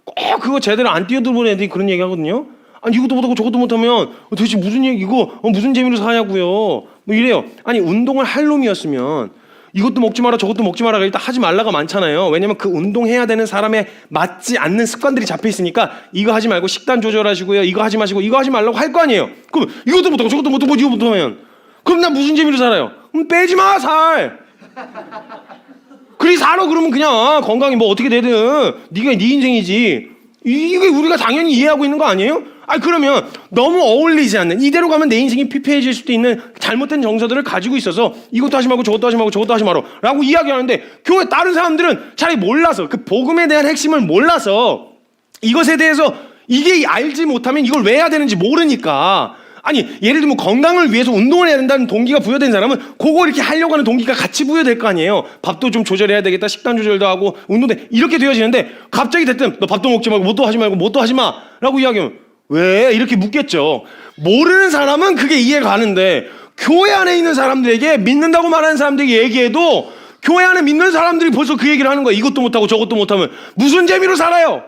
꼭 그거 제대로 안 뛰어들어본 애들이 그런 얘기 하거든요. 아니 이것도 못하고 저것도 못하면 도대체 무슨 이거 무슨 재미로 사냐고요. 뭐 이래요. 아니 운동을 할 놈이었으면 이것도 먹지 마라 저것도 먹지 마라가 일단 하지 말라가 많잖아요. 왜냐면 그 운동해야 되는 사람에 맞지 않는 습관들이 잡혀 있으니까 이거 하지 말고 식단 조절하시고요. 이거 하지 마시고 이거 하지 말라고 할 거 아니에요. 그럼 이것도 못하고 저것도 못하고 이거 못하면 그럼 나 무슨 재미로 살아요? 빼지 마 살. 그리 살아. 그러면 그냥 건강이 뭐 어떻게 되든 네가 네 인생이지. 이게 우리가 당연히 이해하고 있는 거 아니에요? 아니 그러면 너무 어울리지 않는, 이대로 가면 내 인생이 피폐해질 수도 있는 잘못된 정서들을 가지고 있어서 이것도 하지 말고 저것도 하지 말고 저것도 하지 마라 라고 이야기하는데, 교회 다른 사람들은 잘 몰라서, 그 복음에 대한 핵심을 몰라서 이것에 대해서 이게 알지 못하면 이걸 왜 해야 되는지 모르니까, 아니 예를 들면 건강을 위해서 운동을 해야 된다는 동기가 부여된 사람은 그거 이렇게 하려고 하는 동기가 같이 부여될 거 아니에요. 밥도 좀 조절해야 되겠다, 식단 조절도 하고 운동도 이렇게 되어지는데, 갑자기 대뜸 너 밥도 먹지 말고 뭣도 하지 말고 뭣도 하지 마 라고 이야기하면 왜? 이렇게 묻겠죠. 모르는 사람은 그게 이해가 가는데 교회 안에 있는 사람들에게, 믿는다고 말하는 사람들에게 얘기해도 교회 안에 믿는 사람들이 벌써 그 얘기를 하는 거야. 이것도 못하고 저것도 못하면 무슨 재미로 살아요?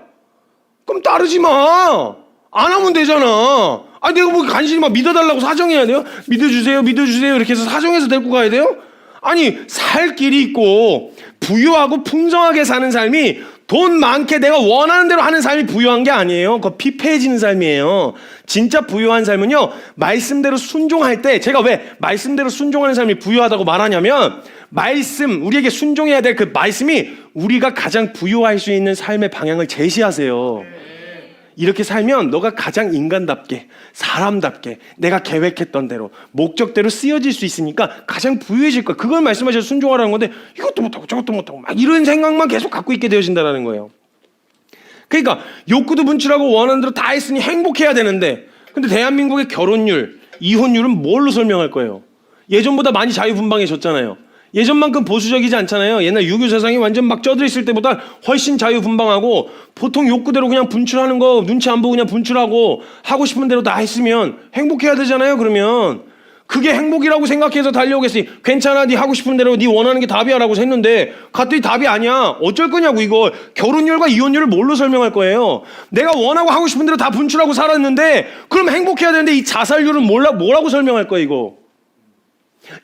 그럼 따르지 마. 안 하면 되잖아. 아니 내가 뭐 간신히 막 믿어달라고 사정해야 돼요? 믿어주세요 믿어주세요 이렇게 해서 사정해서 데리고 가야 돼요? 아니 살 길이 있고 부유하고 풍성하게 사는 삶이, 돈 많게 내가 원하는 대로 하는 삶이 부유한 게 아니에요. 그거 피폐해지는 삶이에요. 진짜 부유한 삶은요, 말씀대로 순종할 때, 제가 왜 말씀대로 순종하는 삶이 부유하다고 말하냐면, 우리에게 순종해야 될 그 말씀이 우리가 가장 부유할 수 있는 삶의 방향을 제시하세요. 이렇게 살면 너가 가장 인간답게, 사람답게, 내가 계획했던 대로, 목적대로 쓰여질 수 있으니까 가장 부유해질 거야. 그걸 말씀하셔서 순종하라는 건데, 이것도 못하고 저것도 못하고 막 이런 생각만 계속 갖고 있게 되어진다는 거예요. 그러니까 욕구도 분출하고 원하는 대로 다 했으니 행복해야 되는데, 근데 대한민국의 결혼율, 이혼율은 뭘로 설명할 거예요? 예전보다 많이 자유분방해졌잖아요. 예전만큼 보수적이지 않잖아요. 옛날 유교 세상이 완전 막 쪄들어 있을 때보다 훨씬 자유분방하고, 보통 욕구대로 그냥 분출하는 거 눈치 안 보고 그냥 분출하고 하고 싶은 대로 다 했으면 행복해야 되잖아요. 그러면 그게 행복이라고 생각해서 달려오겠으니 괜찮아, 네 하고 싶은 대로 네 원하는 게 답이야 라고 했는데 갔더니 답이 아니야. 어쩔 거냐고. 이거 결혼율과 이혼율을 뭘로 설명할 거예요? 내가 원하고 하고 싶은 대로 다 분출하고 살았는데 그럼 행복해야 되는데 이 자살률은 뭐라고 설명할 거야 이거?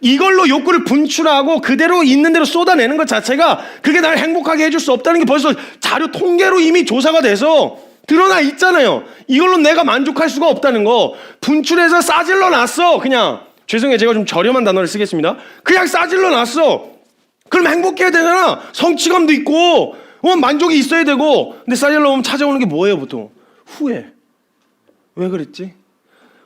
이걸로 욕구를 분출하고 그대로 있는 대로 쏟아내는 것 자체가 그게 날 행복하게 해줄 수 없다는 게 벌써 자료 통계로 이미 조사가 돼서 드러나 있잖아요. 이걸로 내가 만족할 수가 없다는 거. 분출해서 싸질러 놨어. 그냥 죄송해요, 제가 좀 저렴한 단어를 쓰겠습니다. 그냥 싸질러 놨어. 그럼 행복해야 되잖아. 성취감도 있고 만족이 있어야 되고. 근데 싸질러 오면 찾아오는 게 뭐예요? 보통 후회. 왜 그랬지?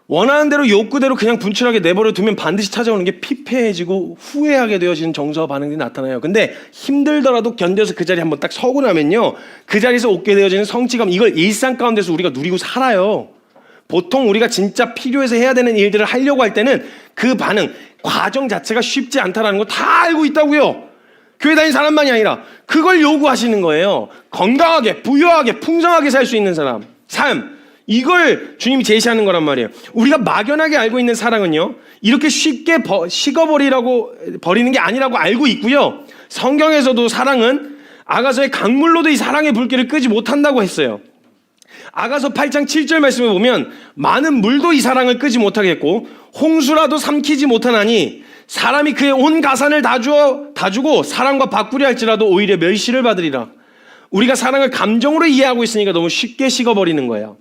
원하는 대로 욕구대로 그냥 분출하게 내버려 두면 반드시 찾아오는 게 피폐해지고 후회하게 되어지는 정서와 반응이 나타나요. 근데 힘들더라도 견뎌서 그 자리에 한번 딱 서고 나면요, 그 자리에서 얻게 되어지는 성취감, 이걸 일상 가운데서 우리가 누리고 살아요. 보통 우리가 진짜 필요해서 해야 되는 일들을 하려고 할 때는 그 반응, 과정 자체가 쉽지 않다는 거 다 알고 있다고요. 교회 다니는 사람만이 아니라 그걸 요구하시는 거예요. 건강하게, 부유하게, 풍성하게 살 수 있는 사람, 삶, 이걸 주님이 제시하는 거란 말이에요. 우리가 막연하게 알고 있는 사랑은요, 이렇게 쉽게 버리는 게 아니라고 알고 있고요. 성경에서도 사랑은 아가서의 강물로도 이 사랑의 불길을 끄지 못한다고 했어요. 아가서 8장 7절 말씀을 보면 많은 물도 이 사랑을 끄지 못하겠고 홍수라도 삼키지 못하나니 사람이 그의 온 가산을 다 주고 사랑과 바꾸려 할지라도 오히려 멸시를 받으리라. 우리가 사랑을 감정으로 이해하고 있으니까 너무 쉽게 식어버리는 거예요.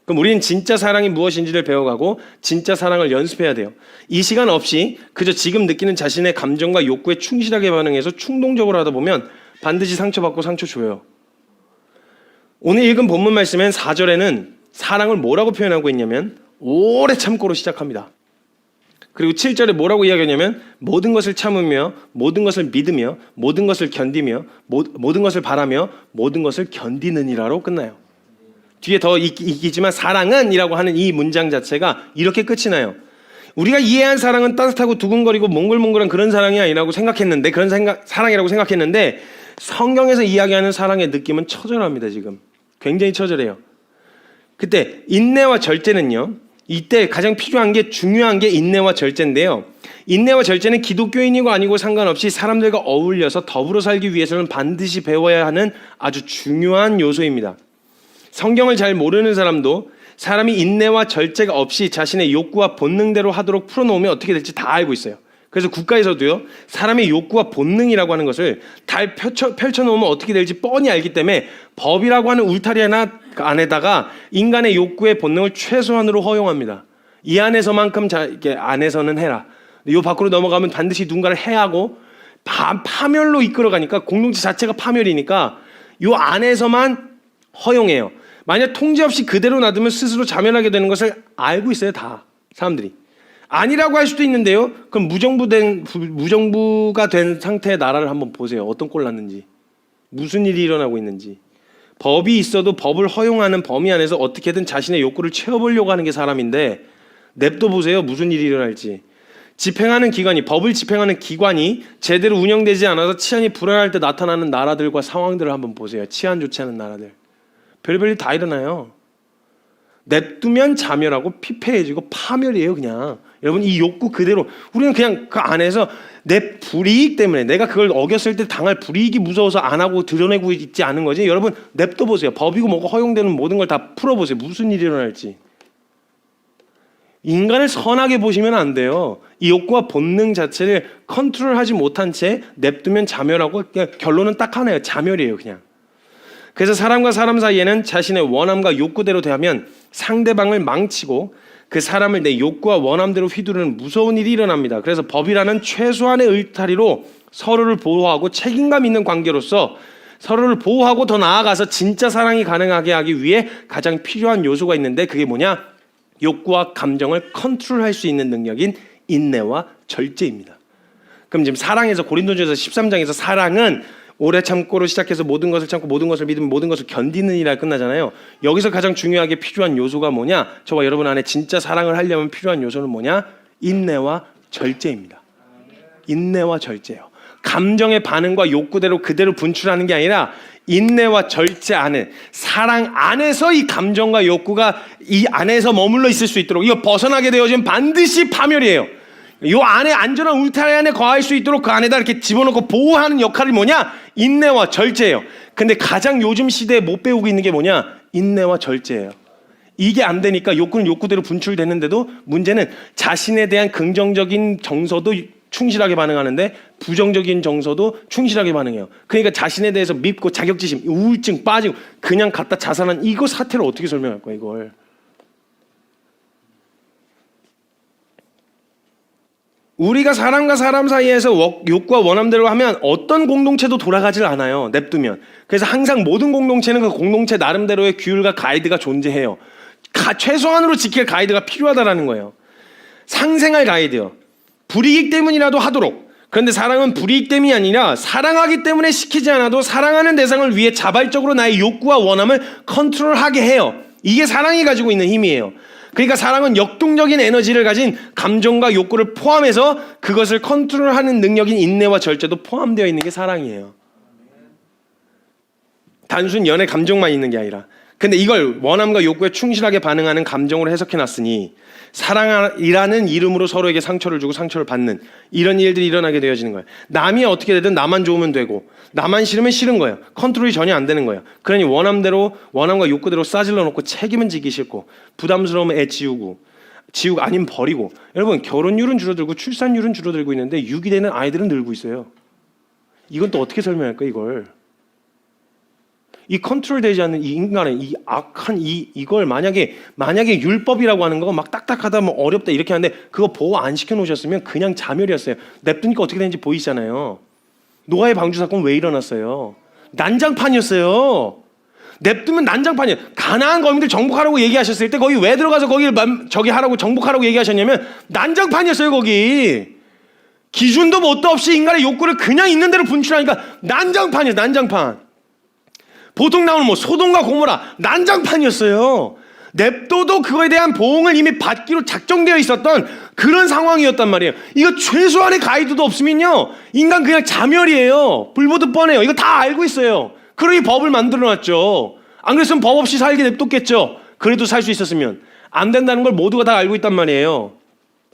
그럼 우리는 진짜 사랑이 무엇인지를 배워가고 진짜 사랑을 연습해야 돼요. 이 시간 없이 그저 지금 느끼는 자신의 감정과 욕구에 충실하게 반응해서 충동적으로 하다 보면 반드시 상처받고 상처 줘요. 오늘 읽은 본문 말씀엔 4절에는 사랑을 뭐라고 표현하고 있냐면 오래 참고로 시작합니다. 그리고 7절에 뭐라고 이야기하냐면 모든 것을 참으며 모든 것을 믿으며 모든 것을 견디며 모든 것을 바라며 모든 것을 견디느니라로 끝나요. 뒤에 더 있겠지만 사랑은 이라고 하는 이 문장 자체가 이렇게 끝이 나요. 우리가 이해한 사랑은 따뜻하고 두근거리고 몽글몽글한 그런 사랑이 아니라고 생각했는데, 사랑이라고 생각했는데 성경에서 이야기하는 사랑의 느낌은 처절합니다. 지금 굉장히 처절해요. 그때 인내와 절제는요, 이때 가장 필요한 게, 중요한 게 인내와 절제인데요, 인내와 절제는 기독교인이고 아니고 상관없이 사람들과 어울려서 더불어 살기 위해서는 반드시 배워야 하는 아주 중요한 요소입니다. 성경을 잘 모르는 사람도 사람이 인내와 절제가 없이 자신의 욕구와 본능대로 하도록 풀어놓으면 어떻게 될지 다 알고 있어요. 그래서 국가에서도요, 사람의 욕구와 본능이라고 하는 것을 잘 펼쳐놓으면 어떻게 될지 뻔히 알기 때문에 법이라고 하는 울타리 안에다가 인간의 욕구의 본능을 최소한으로 허용합니다. 이 안에서만큼 이렇게 안에서는 해라. 이 밖으로 넘어가면 반드시 누군가를 해하고 파멸로 이끌어가니까, 공동체 자체가 파멸이니까 이 안에서만 허용해요. 만약 통제 없이 그대로 놔두면 스스로 자멸하게 되는 것을 알고 있어요. 다 사람들이. 아니라고 할 수도 있는데요, 그럼 무정부가 된 상태의 나라를 한번 보세요. 어떤 꼴 났는지, 무슨 일이 일어나고 있는지. 법이 있어도 법을 허용하는 범위 안에서 어떻게든 자신의 욕구를 채워보려고 하는 게 사람인데, 냅둬 보세요. 무슨 일이 일어날지. 법을 집행하는 기관이 제대로 운영되지 않아서 치안이 불안할 때 나타나는 나라들과 상황들을 한번 보세요. 치안 좋지 않은 나라들. 별별 일 다 일어나요. 냅두면 자멸하고 피폐해지고 파멸이에요. 그냥 여러분, 이 욕구 그대로 우리는 그냥 그 안에서 내 불이익 때문에, 내가 그걸 어겼을 때 당할 불이익이 무서워서 안 하고 드러내고 있지 않은 거지. 여러분, 냅둬 보세요. 법이고 뭐고 허용되는 모든 걸 다 풀어보세요. 무슨 일이 일어날지. 인간을 선하게 보시면 안 돼요. 이 욕구와 본능 자체를 컨트롤하지 못한 채 냅두면 자멸하고, 그냥 결론은 딱 하나예요. 자멸이에요. 그냥. 그래서 사람과 사람 사이에는 자신의 원함과 욕구대로 대하면 상대방을 망치고 그 사람을 내 욕구와 원함대로 휘두르는 무서운 일이 일어납니다. 그래서 법이라는 최소한의 울타리로 서로를 보호하고 책임감 있는 관계로서 서로를 보호하고 더 나아가서 진짜 사랑이 가능하게 하기 위해 가장 필요한 요소가 있는데, 그게 뭐냐? 욕구와 감정을 컨트롤할 수 있는 능력인 인내와 절제입니다. 그럼 지금 사랑에서, 고린도전서 13장에서 사랑은 오래 참고로 시작해서 모든 것을 참고 모든 것을 믿으면 모든 것을 견디는 이라 끝나잖아요. 여기서 가장 중요하게 필요한 요소가 뭐냐? 저와 여러분 안에 진짜 사랑을 하려면 필요한 요소는 뭐냐? 인내와 절제입니다. 인내와 절제요. 감정의 반응과 욕구대로 그대로 분출하는 게 아니라 인내와 절제 안에, 사랑 안에서 이 감정과 욕구가 이 안에서 머물러 있을 수 있도록, 이거 벗어나게 되어지면 반드시 파멸이에요. 이 안에 안전한 울타리 안에 거할 수 있도록 그 안에다 이렇게 집어넣고 보호하는 역할이 뭐냐? 인내와 절제예요. 근데 가장 요즘 시대에 못 배우고 있는 게 뭐냐? 인내와 절제예요. 이게 안 되니까 욕구는 욕구대로 분출되는데도 문제는 자신에 대한 긍정적인 정서도 충실하게 반응하는데 부정적인 정서도 충실하게 반응해요. 그러니까 자신에 대해서 밉고 자격지심, 우울증 빠지고 그냥 갖다 자살한 이거 사태를 어떻게 설명할 거야 이걸. 우리가 사람과 사람 사이에서 욕구와 원함대로 하면 어떤 공동체도 돌아가질 않아요. 냅두면. 그래서 항상 모든 공동체는 그 공동체 나름대로의 규율과 가이드가 존재해요. 최소한으로 지킬 가이드가 필요하다라는 거예요. 상생할 가이드요. 불이익 때문이라도 하도록. 그런데 사랑은 불이익 때문이 아니라 사랑하기 때문에 시키지 않아도 사랑하는 대상을 위해 자발적으로 나의 욕구와 원함을 컨트롤하게 해요. 이게 사랑이 가지고 있는 힘이에요. 그러니까 사랑은 역동적인 에너지를 가진 감정과 욕구를 포함해서 그것을 컨트롤하는 능력인 인내와 절제도 포함되어 있는 게 사랑이에요. 단순 연애 감정만 있는 게 아니라. 근데 이걸 원함과 욕구에 충실하게 반응하는 감정으로 해석해놨으니 사랑이라는 이름으로 서로에게 상처를 주고 상처를 받는 이런 일들이 일어나게 되어지는 거예요. 남이 어떻게 되든 나만 좋으면 되고 나만 싫으면 싫은 거예요. 컨트롤이 전혀 안 되는 거예요. 그러니 원함과 욕구대로 싸질러 놓고 책임은 지기 싫고 부담스러우면 애 지우고 아니면 버리고. 여러분 결혼율은 줄어들고 출산율은 줄어들고 있는데 유기 되는 아이들은 늘고 있어요. 이건 또 어떻게 설명할까 이걸. 이 컨트롤되지 않는 이 인간의 이 악한 이걸 만약에 율법이라고 하는 거 막 딱딱하다 뭐 어렵다 이렇게 하는데 그거 보호 안 시켜 놓으셨으면 그냥 자멸이었어요. 냅두니까 어떻게 되는지 보이시잖아요. 노아의 방주 사건 왜 일어났어요? 난장판이었어요. 냅두면 난장판이에요. 가나안 거민들 정복하라고 얘기하셨을 때 거기 왜 들어가서 거기를 저기 하라고 정복하라고 얘기하셨냐면 난장판이었어요. 거기 기준도 뭣도 없이 인간의 욕구를 그냥 있는 대로 분출하니까 난장판이에요. 난장판. 보통 나오는 뭐 소돔과 고모라 난장판이었어요. 냅둬도 그거에 대한 보응을 이미 받기로 작정되어 있었던 그런 상황이었단 말이에요. 이거 최소한의 가이드도 없으면요 인간 그냥 자멸이에요. 불보듯 뻔해요. 이거 다 알고 있어요. 그러니 법을 만들어놨죠. 안 그랬으면 법 없이 살게 냅뒀겠죠. 그래도 살 수 있었으면. 안 된다는 걸 모두가 다 알고 있단 말이에요.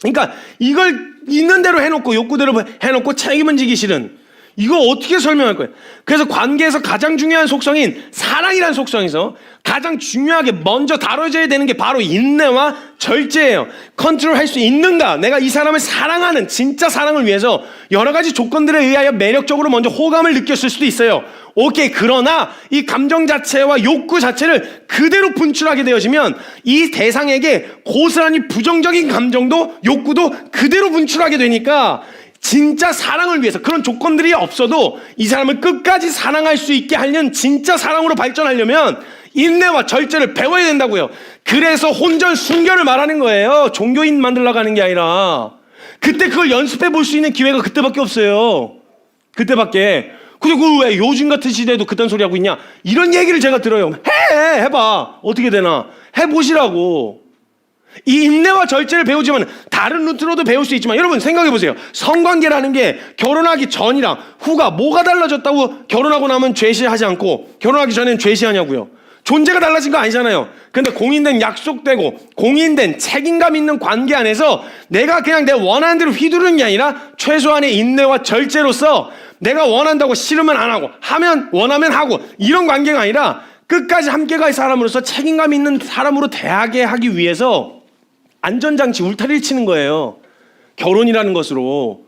그러니까 이걸 있는 대로 해놓고 욕구대로 해놓고 책임은 지기 싫은, 이거 어떻게 설명할 거예요? 그래서 관계에서 가장 중요한 속성인 사랑이라는 속성에서 가장 중요하게 먼저 다뤄져야 되는 게 바로 인내와 절제예요. 컨트롤할 수 있는가? 내가 이 사람을 사랑하는 진짜 사랑을 위해서 여러 가지 조건들에 의하여 매력적으로 먼저 호감을 느꼈을 수도 있어요. 오케이. 그러나 이 감정 자체와 욕구 자체를 그대로 분출하게 되어지면 이 대상에게 고스란히 부정적인 감정도 욕구도 그대로 분출하게 되니까 진짜 사랑을 위해서 그런 조건들이 없어도 이 사람을 끝까지 사랑할 수 있게 하려는 진짜 사랑으로 발전하려면 인내와 절제를 배워야 된다고요. 그래서 혼전 순결을 말하는 거예요. 종교인 만들려고 하는 게 아니라. 그때 그걸 연습해 볼 수 있는 기회가 그때밖에 없어요. 그때밖에. 근데 그 왜 요즘 같은 시대에도 그딴 소리 하고 있냐? 이런 얘기를 제가 들어요. 해봐. 어떻게 되나. 해보시라고. 이 인내와 절제를 배우지만 다른 루트로도 배울 수 있지만 여러분 생각해보세요. 성관계라는 게 결혼하기 전이랑 후가 뭐가 달라졌다고 결혼하고 나면 죄시하지 않고 결혼하기 전에는 죄시하냐고요. 존재가 달라진 거 아니잖아요. 근데 공인된 약속되고 공인된 책임감 있는 관계 안에서 내가 그냥 내 원하는 대로 휘두르는 게 아니라 최소한의 인내와 절제로서 내가 원한다고 싫으면 안 하고 하면 원하면 하고 이런 관계가 아니라 끝까지 함께 갈 사람으로서 책임감 있는 사람으로 대하게 하기 위해서 안전장치 울타리를 치는 거예요. 결혼이라는 것으로.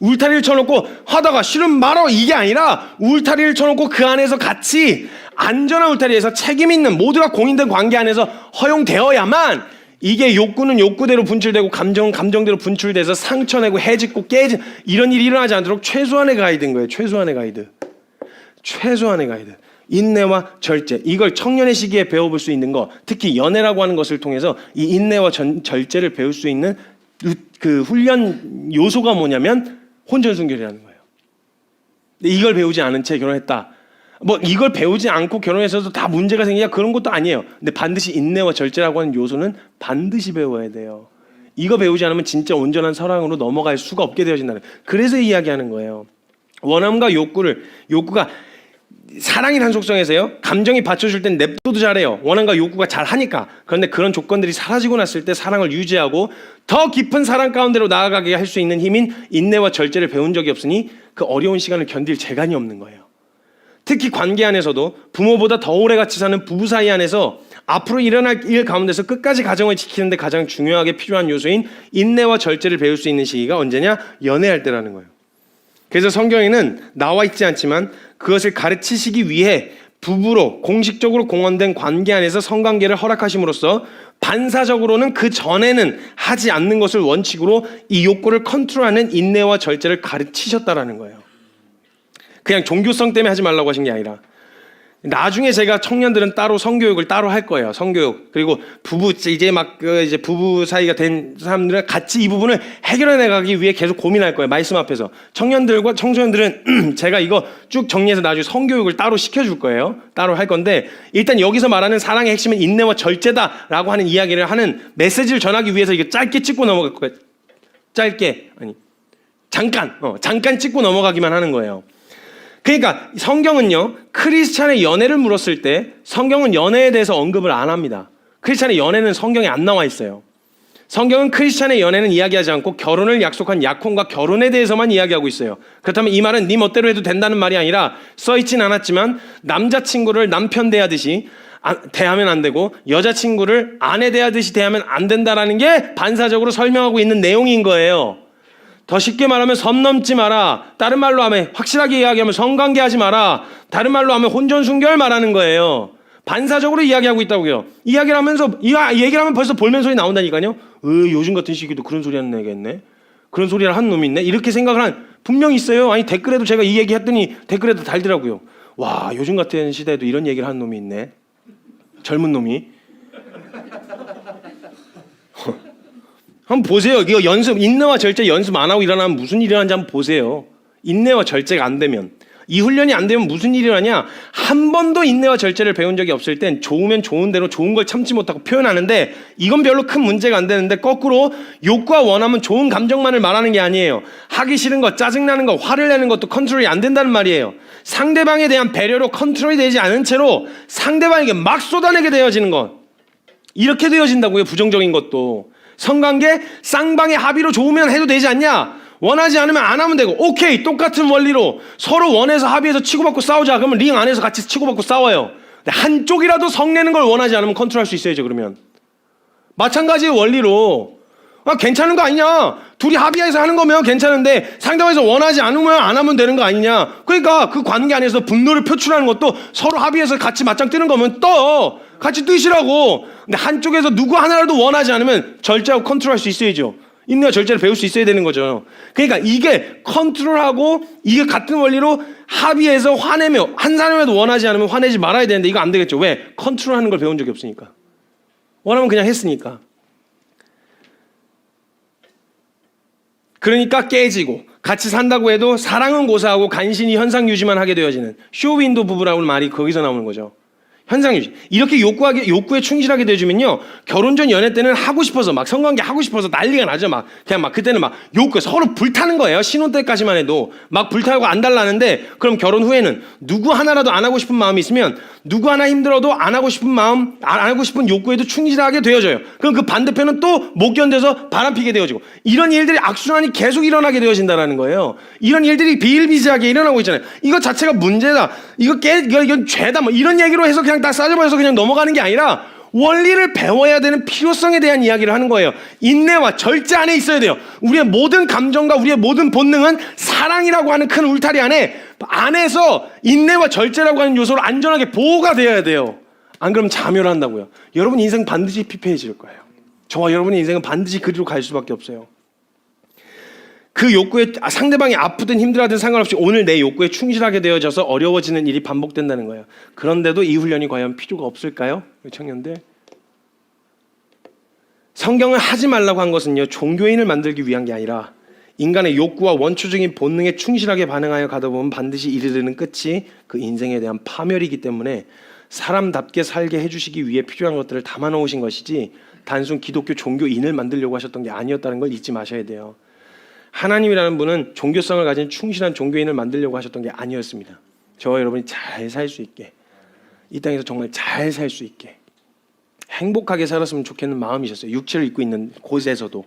울타리를 쳐놓고 하다가 싫으면 말어 이게 아니라 울타리를 쳐놓고 그 안에서 같이 안전한 울타리에서 책임 있는 모두가 공인된 관계 안에서 허용되어야만 이게 욕구는 욕구대로 분출되고 감정은 감정대로 분출돼서 상처내고 해짓고 깨진 이런 일이 일어나지 않도록 최소한의 가이드인 거예요. 최소한의 가이드. 최소한의 가이드. 인내와 절제. 이걸 청년의 시기에 배워볼 수 있는 거, 특히 연애라고 하는 것을 통해서 이 인내와 절제를 배울 수 있는 그 훈련 요소가 뭐냐면 혼전순결이라는 거예요. 근데 이걸 배우지 않은 채 결혼했다. 뭐 이걸 배우지 않고 결혼해서도 다 문제가 생기냐 그런 것도 아니에요. 근데 반드시 인내와 절제라고 하는 요소는 반드시 배워야 돼요. 이거 배우지 않으면 진짜 온전한 사랑으로 넘어갈 수가 없게 되어진다는 거예요. 그래서 이야기하는 거예요. 원함과 욕구가 사랑이라는 속성에서요. 감정이 받쳐줄 땐 냅둬도 잘해요. 원함과 욕구가 잘하니까. 그런데 그런 조건들이 사라지고 났을 때 사랑을 유지하고 더 깊은 사랑 가운데로 나아가게 할 수 있는 힘인 인내와 절제를 배운 적이 없으니 그 어려운 시간을 견딜 재간이 없는 거예요. 특히 관계 안에서도 부모보다 더 오래 같이 사는 부부 사이 안에서 앞으로 일어날 일 가운데서 끝까지 가정을 지키는데 가장 중요하게 필요한 요소인 인내와 절제를 배울 수 있는 시기가 언제냐? 연애할 때라는 거예요. 그래서 성경에는 나와 있지 않지만 그것을 가르치시기 위해 부부로 공식적으로 공언된 관계 안에서 성관계를 허락하심으로써 반사적으로는 그 전에는 하지 않는 것을 원칙으로 이 욕구를 컨트롤하는 인내와 절제를 가르치셨다라는 거예요. 그냥 종교성 때문에 하지 말라고 하신 게 아니라 나중에 제가 청년들은 따로 성교육을 따로 할 거예요. 성교육. 그리고 부부 이제 부부 사이가 된 사람들은 같이 이 부분을 해결해 나가기 위해 계속 고민할 거예요. 말씀 앞에서. 청년들과 청소년들은 제가 이거 쭉 정리해서 나중에 성교육을 따로 시켜줄 거예요. 따로 할 건데 일단 여기서 말하는 사랑의 핵심은 인내와 절제다라고 하는 이야기를 하는 메시지를 전하기 위해서 이게 짧게 찍고 넘어갈 거예요. 잠깐 찍고 넘어가기만 하는 거예요. 그러니까 성경은요, 크리스찬의 연애를 물었을 때 성경은 연애에 대해서 언급을 안 합니다. 크리스찬의 연애는 성경에 안 나와 있어요. 성경은 크리스찬의 연애는 이야기하지 않고 결혼을 약속한 약혼과 결혼에 대해서만 이야기하고 있어요. 그렇다면 이 말은 네 멋대로 해도 된다는 말이 아니라 써있진 않았지만 남자친구를 남편 대하듯이 대하면 안 되고 여자친구를 아내 대하듯이 대하면 안 된다라는 게 반사적으로 설명하고 있는 내용인 거예요. 더 쉽게 말하면 섬 넘지 마라. 다른 말로 하면 확실하게 이야기하면 성관계하지 마라. 다른 말로 하면 혼전순결 말하는 거예요. 반사적으로 이야기하고 있다고요. 이야기를 하면서 얘기를 하면 벌써 볼멘 소리 나온다니까요. 요즘 같은 시기도 그런 소리 하는 애가 있네. 그런 소리를 한 놈이 있네. 이렇게 생각을 한 분명히 있어요. 아니 댓글에도 제가 이 얘기 했더니 댓글에도 달더라고요. 와, 요즘 같은 시대에도 이런 얘기를 하는 놈이 있네. 젊은 놈이. 한번 보세요. 이거 연습, 인내와 절제 연습 안 하고 일어나면 무슨 일이 일어나는지 한번 보세요. 인내와 절제가 안 되면, 이 훈련이 안 되면 무슨 일이 일어나냐? 한 번도 인내와 절제를 배운 적이 없을 땐 좋으면 좋은 대로 좋은 걸 참지 못하고 표현하는데 이건 별로 큰 문제가 안 되는데 거꾸로 욕과 원함은 좋은 감정만을 말하는 게 아니에요. 하기 싫은 거, 짜증나는 거, 화를 내는 것도 컨트롤이 안 된다는 말이에요. 상대방에 대한 배려로 컨트롤이 되지 않은 채로 상대방에게 막 쏟아내게 되어지는 것. 이렇게 되어진다고요. 부정적인 것도. 성관계 쌍방의 합의로 좋으면 해도 되지 않냐? 원하지 않으면 안 하면 되고, 오케이, 똑같은 원리로 서로 원해서 합의해서 치고받고 싸우자. 그러면 링 안에서 같이 치고받고 싸워요. 근데 한쪽이라도 성내는 걸 원하지 않으면 컨트롤할 수 있어야죠. 그러면 마찬가지의 원리로 괜찮은 거 아니냐? 둘이 합의해서 하는 거면 괜찮은데 상대방에서 원하지 않으면 안 하면 되는 거 아니냐? 그러니까 그 관계 안에서 분노를 표출하는 것도 서로 합의해서 같이 맞짱 뜨는 거면 같이 뜨시라고. 근데 한쪽에서 누구 하나라도 원하지 않으면 절제하고 컨트롤할 수 있어야죠. 인내와 절제를 배울 수 있어야 되는 거죠. 그러니까 이게 컨트롤하고 이게 같은 원리로 합의해서 화내며 한 사람이라도 원하지 않으면 화내지 말아야 되는데 이거 안 되겠죠. 왜? 컨트롤하는 걸 배운 적이 없으니까. 원하면 그냥 했으니까. 그러니까 깨지고 같이 산다고 해도 사랑은 고사하고 간신히 현상 유지만 하게 되어지는 쇼윈도 부부라는 말이 거기서 나오는 거죠. 현상 유지. 이렇게 욕구에 충실하게 되어주면요. 결혼 전 연애 때는 하고 싶어서 막 성관계 하고 싶어서 난리가 나죠. 그냥 그때는 욕구 서로 불타는 거예요. 신혼 때까지만 해도 막 불타고 안 달라는데 그럼 결혼 후에는 누구 하나라도 안 하고 싶은 마음이 있으면 누구 하나 힘들어도 안 하고 싶은 마음, 안 하고 싶은 욕구에도 충실하게 되어져요. 그럼 그 반대편은 또 못 견뎌서 바람피게 되어지고 이런 일들이 악순환이 계속 일어나게 되어진다는 거예요. 이런 일들이 비일비재하게 일어나고 있잖아요. 이거 자체가 문제다. 이건 죄다. 이런 얘기로 해서 그냥 다 싸져버려서 그냥 넘어가는 게 아니라 원리를 배워야 되는 필요성에 대한 이야기를 하는 거예요. 인내와 절제 안에 있어야 돼요. 우리의 모든 감정과 우리의 모든 본능은 사랑이라고 하는 큰 울타리 안에서 인내와 절제라고 하는 요소로 안전하게 보호가 되어야 돼요. 안 그러면 자멸한다고요. 여러분 인생 반드시 피폐해질 거예요. 저와 여러분의 인생은 반드시 그리로 갈 수밖에 없어요. 그 욕구에 상대방이 아프든 힘들어하든 상관없이 오늘 내 욕구에 충실하게 되어져서 어려워지는 일이 반복된다는 거예요. 그런데도 이 훈련이 과연 필요가 없을까요? 청년들. 성경을 하지 말라고 한 것은요, 종교인을 만들기 위한 게 아니라 인간의 욕구와 원초적인 본능에 충실하게 반응하여 가다 보면 반드시 이르는 끝이 그 인생에 대한 파멸이기 때문에 사람답게 살게 해주시기 위해 필요한 것들을 담아 놓으신 것이지 단순 기독교 종교인을 만들려고 하셨던 게 아니었다는 걸 잊지 마셔야 돼요. 하나님이라는 분은 종교성을 가진 충실한 종교인을 만들려고 하셨던 게 아니었습니다. 저와 여러분이 잘 살 수 있게, 이 땅에서 정말 잘 살 수 있게 행복하게 살았으면 좋겠는 마음이셨어요. 육체를 입고 있는 곳에서도.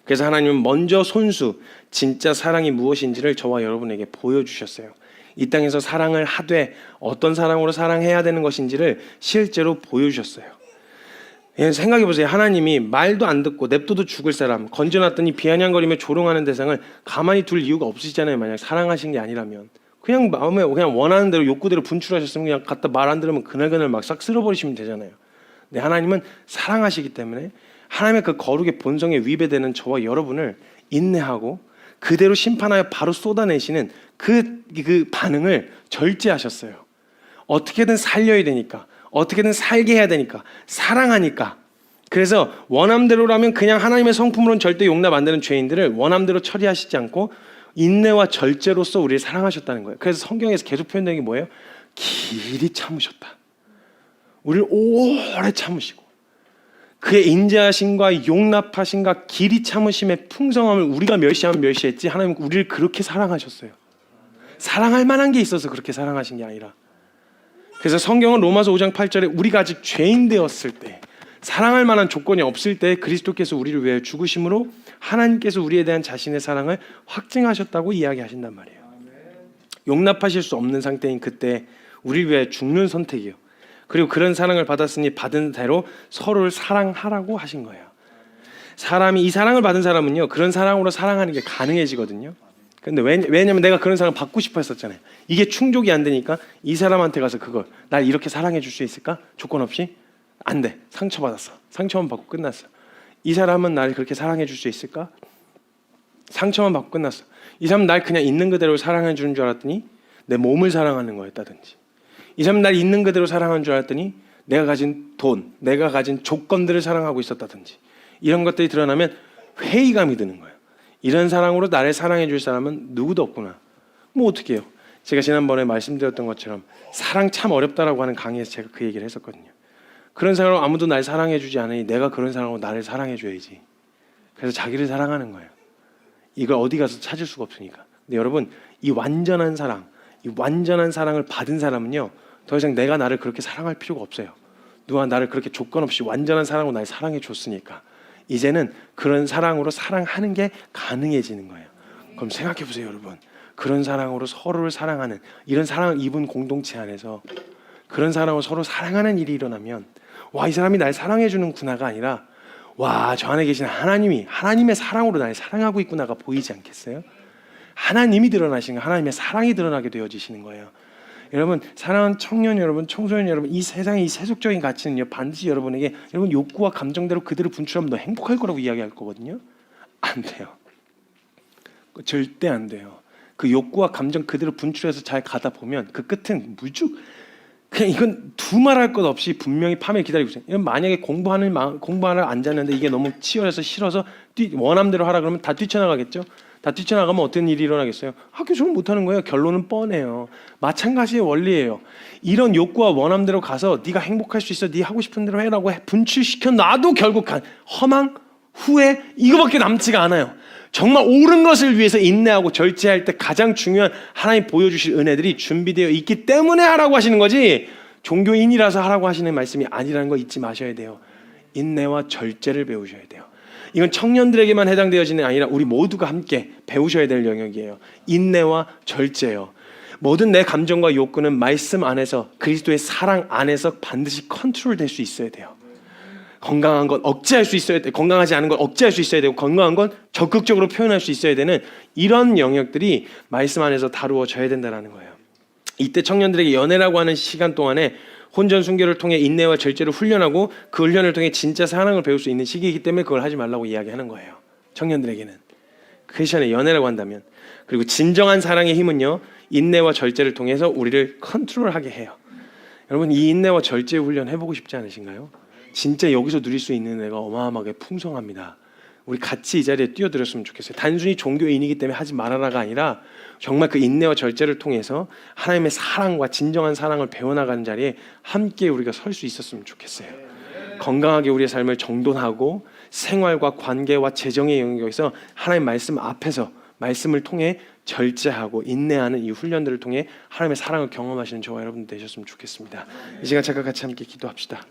그래서 하나님은 먼저 손수 진짜 사랑이 무엇인지를 저와 여러분에게 보여주셨어요. 이 땅에서 사랑을 하되 어떤 사랑으로 사랑해야 되는 것인지를 실제로 보여주셨어요. 생각해보세요. 하나님이 말도 안 듣고 냅둬도 죽을 사람 건져놨더니 비아냥거리며 조롱하는 대상을 가만히 둘 이유가 없으시잖아요. 만약 사랑하신 게 아니라면 그냥 마음에 그냥 원하는 대로 욕구대로 분출하셨으면 그냥 갖다 말 안 들으면 그날그날 막 싹 쓸어버리시면 되잖아요. 근데 하나님은 사랑하시기 때문에 하나님의 그 거룩의 본성에 위배되는 저와 여러분을 인내하고 그대로 심판하여 바로 쏟아내시는 그 반응을 절제하셨어요. 어떻게든 살려야 되니까, 어떻게든 살게 해야 되니까, 사랑하니까. 그래서 원함대로라면 그냥 하나님의 성품으로는 절대 용납 안 되는 죄인들을 원함대로 처리하시지 않고 인내와 절제로서 우리를 사랑하셨다는 거예요. 그래서 성경에서 계속 표현되는 게 뭐예요? 길이 참으셨다. 우리를 오래 참으시고 그의 인자하심과 용납하심과 길이 참으심의 풍성함을 우리가 멸시하면 멸시했지 하나님은 우리를 그렇게 사랑하셨어요. 사랑할 만한 게 있어서 그렇게 사랑하신 게 아니라. 그래서 성경은 로마서 5장 8절에 우리가 아직 죄인 되었을 때, 사랑할 만한 조건이 없을 때 그리스도께서 우리를 위해 죽으심으로 하나님께서 우리에 대한 자신의 사랑을 확증하셨다고 이야기하신단 말이에요. 용납하실 수 없는 상태인 그때 우리를 위해 죽는 선택이에요. 그리고 그런 사랑을 받았으니 받은 대로 서로를 사랑하라고 하신 거예요. 사람이 이 사랑을 받은 사람은요, 그런 사랑으로 사랑하는 게 가능해지거든요. 근데 왜냐면 내가 그런 사랑을 받고 싶어 했었잖아요. 이게 충족이 안 되니까 이 사람한테 가서 그걸 날 이렇게 사랑해 줄 수 있을까? 조건 없이? 안 돼. 상처받았어. 상처만 받고 끝났어. 이 사람은 날 그렇게 사랑해 줄 수 있을까? 상처만 받고 끝났어. 이 사람은 날 그냥 있는 그대로 사랑해 주는 줄 알았더니 내 몸을 사랑하는 거였다든지, 이 사람은 날 있는 그대로 사랑하는 줄 알았더니 내가 가진 돈, 내가 가진 조건들을 사랑하고 있었다든지, 이런 것들이 드러나면 회의감이 드는 거예요. 이런 사랑으로 나를 사랑해 줄 사람은 누구도 없구나. 뭐 어떻게 해요? 제가 지난번에 말씀드렸던 것처럼 사랑 참 어렵다라고 하는 강의에서 제가 그 얘기를 했었거든요. 그런 사람으로 아무도 날 사랑해 주지 않으니 내가 그런 사람으로 나를 사랑해 줘야지. 그래서 자기를 사랑하는 거예요. 이걸 어디 가서 찾을 수가 없으니까. 근데 여러분, 이 완전한 사랑을 받은 사람은요, 더 이상 내가 나를 그렇게 사랑할 필요가 없어요. 누가 나를 그렇게 조건 없이 완전한 사랑으로 날 사랑해 줬으니까 이제는 그런 사랑으로 사랑하는 게 가능해지는 거예요. 그럼 생각해 보세요, 여러분. 그런 사랑으로 서로를 사랑하는, 이런 사랑을 입은 공동체 안에서 그런 사랑으로 서로 사랑하는 일이 일어나면, 와, 이 사람이 날 사랑해 주는구나가 아니라, 와, 저 안에 계신 하나님이 하나님의 사랑으로 날 사랑하고 있구나가 보이지 않겠어요? 하나님이 드러나시는, 하나님의 사랑이 드러나게 되어지시는 거예요. 여러분, 사랑하는 청년 여러분, 청소년 여러분, 이 세상의 이 세속적인 가치는요, 반드시 여러분에게 여러분 욕구와 감정대로 그대로 분출하면 너 행복할 거라고 이야기할 거거든요. 안 돼요. 절대 안 돼요. 그 욕구와 감정 그대로 분출해서 잘 가다 보면 그 끝은 무죽, 그냥 이건 두말할 것 없이 분명히 파멸 기다리고 있어요. 이건 만약에 공부하러 앉았는데 이게 너무 치열해서 싫어서 원함대로 하라 그러면 다 뛰쳐나가겠죠. 다 뛰쳐나가면 어떤 일이 일어나겠어요? 학교 수업 못하는 거예요. 결론은 뻔해요. 마찬가지의 원리예요. 이런 욕구와 원함대로 가서 네가 행복할 수 있어, 네 하고 싶은 대로 해라고 분출시켜 놔도 결국 허망, 후회, 이거밖에 남지가 않아요. 정말 옳은 것을 위해서 인내하고 절제할 때 가장 중요한 하나님 보여주실 은혜들이 준비되어 있기 때문에 하라고 하시는 거지, 종교인이라서 하라고 하시는 말씀이 아니라는 거 잊지 마셔야 돼요. 인내와 절제를 배우셔야 돼요. 이건 청년들에게만 해당되어지는 아니라 우리 모두가 함께 배우셔야 될 영역이에요. 인내와 절제요. 모든 내 감정과 욕구는 말씀 안에서, 그리스도의 사랑 안에서 반드시 컨트롤될 수 있어야 돼요. 건강한 건 억제할 수 있어야 돼. 건강하지 않은 건 억제할 수 있어야 되고, 건강한 건 적극적으로 표현할 수 있어야 되는 이런 영역들이 말씀 안에서 다루어져야 된다는 거예요. 이때 청년들에게 연애라고 하는 시간 동안에 혼전 순결을 통해 인내와 절제를 훈련하고 그 훈련을 통해 진짜 사랑을 배울 수 있는 시기이기 때문에 그걸 하지 말라고 이야기하는 거예요. 청년들에게는 크리스천의 연애라고 한다면. 그리고 진정한 사랑의 힘은요, 인내와 절제를 통해서 우리를 컨트롤하게 해요. 여러분, 이 인내와 절제 훈련 해보고 싶지 않으신가요? 진짜 여기서 누릴 수 있는 은혜가 어마어마하게 풍성합니다. 우리 같이 이 자리에 뛰어들었으면 좋겠어요. 단순히 종교인이기 때문에 하지 말아라가 아니라 정말 그 인내와 절제를 통해서 하나님의 사랑과 진정한 사랑을 배워나가는 자리에 함께 우리가 설 수 있었으면 좋겠어요. 건강하게 우리의 삶을 정돈하고 생활과 관계와 재정의 영역에서 하나님 말씀 앞에서 말씀을 통해 절제하고 인내하는 이 훈련들을 통해 하나님의 사랑을 경험하시는 저와 여러분 되셨으면 좋겠습니다. 이 시간 잠깐 같이 함께 기도합시다.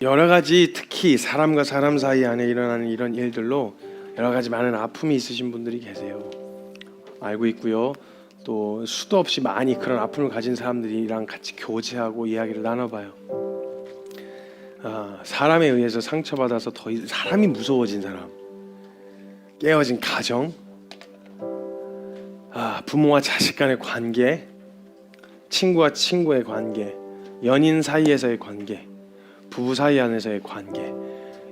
여러 가지 특히 사람과 사람 사이 안에 일어나는 이런 일들로 여러 가지 많은 아픔이 있으신 분들이 계세요. 알고 있고요. 또 수도 없이 많이 그런 아픔을 가진 사람들이랑 같이 교제하고 이야기를 나눠봐요. 사람에 의해서 상처받아서 더 사람이 무서워진 사람, 깨어진 가정, 부모와 자식 간의 관계, 친구와 친구의 관계, 연인 사이에서의 관계, 부부 사이 안에서의 관계,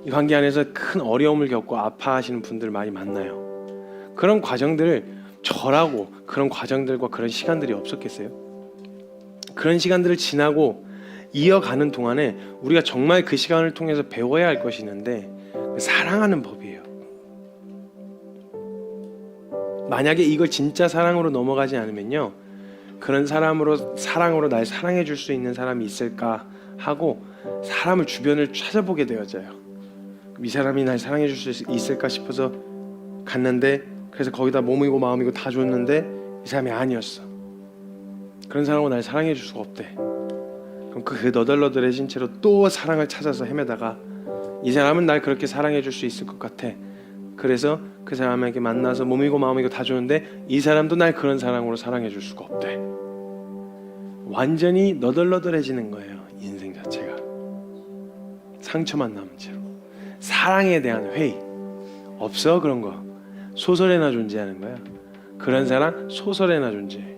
이 관계 안에서 큰 어려움을 겪고 아파하시는 분들 많이 만나요. 그런 과정들을 절하고 그런 과정들과 그런 시간들이 없었겠어요? 그런 시간들을 지나고 이어가는 동안에 우리가 정말 그 시간을 통해서 배워야 할 것이 있는데 사랑하는 법이에요. 만약에 이걸 진짜 사랑으로 넘어가지 않으면요, 그런 사랑으로 날 사랑해 줄 수 있는 사람이 있을까 하고 사람을 주변을 찾아보게 되어져요. 이 사람이 날 사랑해 줄 수 있을까 싶어서 갔는데, 그래서 거기다 몸이고 마음이고 다 줬는데 이 사람이 아니었어. 그런 사람은 날 사랑해 줄 수가 없대. 그럼 그 너덜너덜해진 채로 또 사랑을 찾아서 헤매다가 이 사람은 날 그렇게 사랑해 줄 수 있을 것 같아. 그래서 그 사람에게 만나서 몸이고 마음이고 다 주는데 이 사람도 날 그런 사랑으로 사랑해 줄 수가 없대. 완전히 너덜너덜해지는 거예요. 인생 자체가 상처만 남은 채로. 사랑에 대한 회의 없어. 그런 거 소설에나 존재하는 거야. 그런 사람 소설에나 존재해.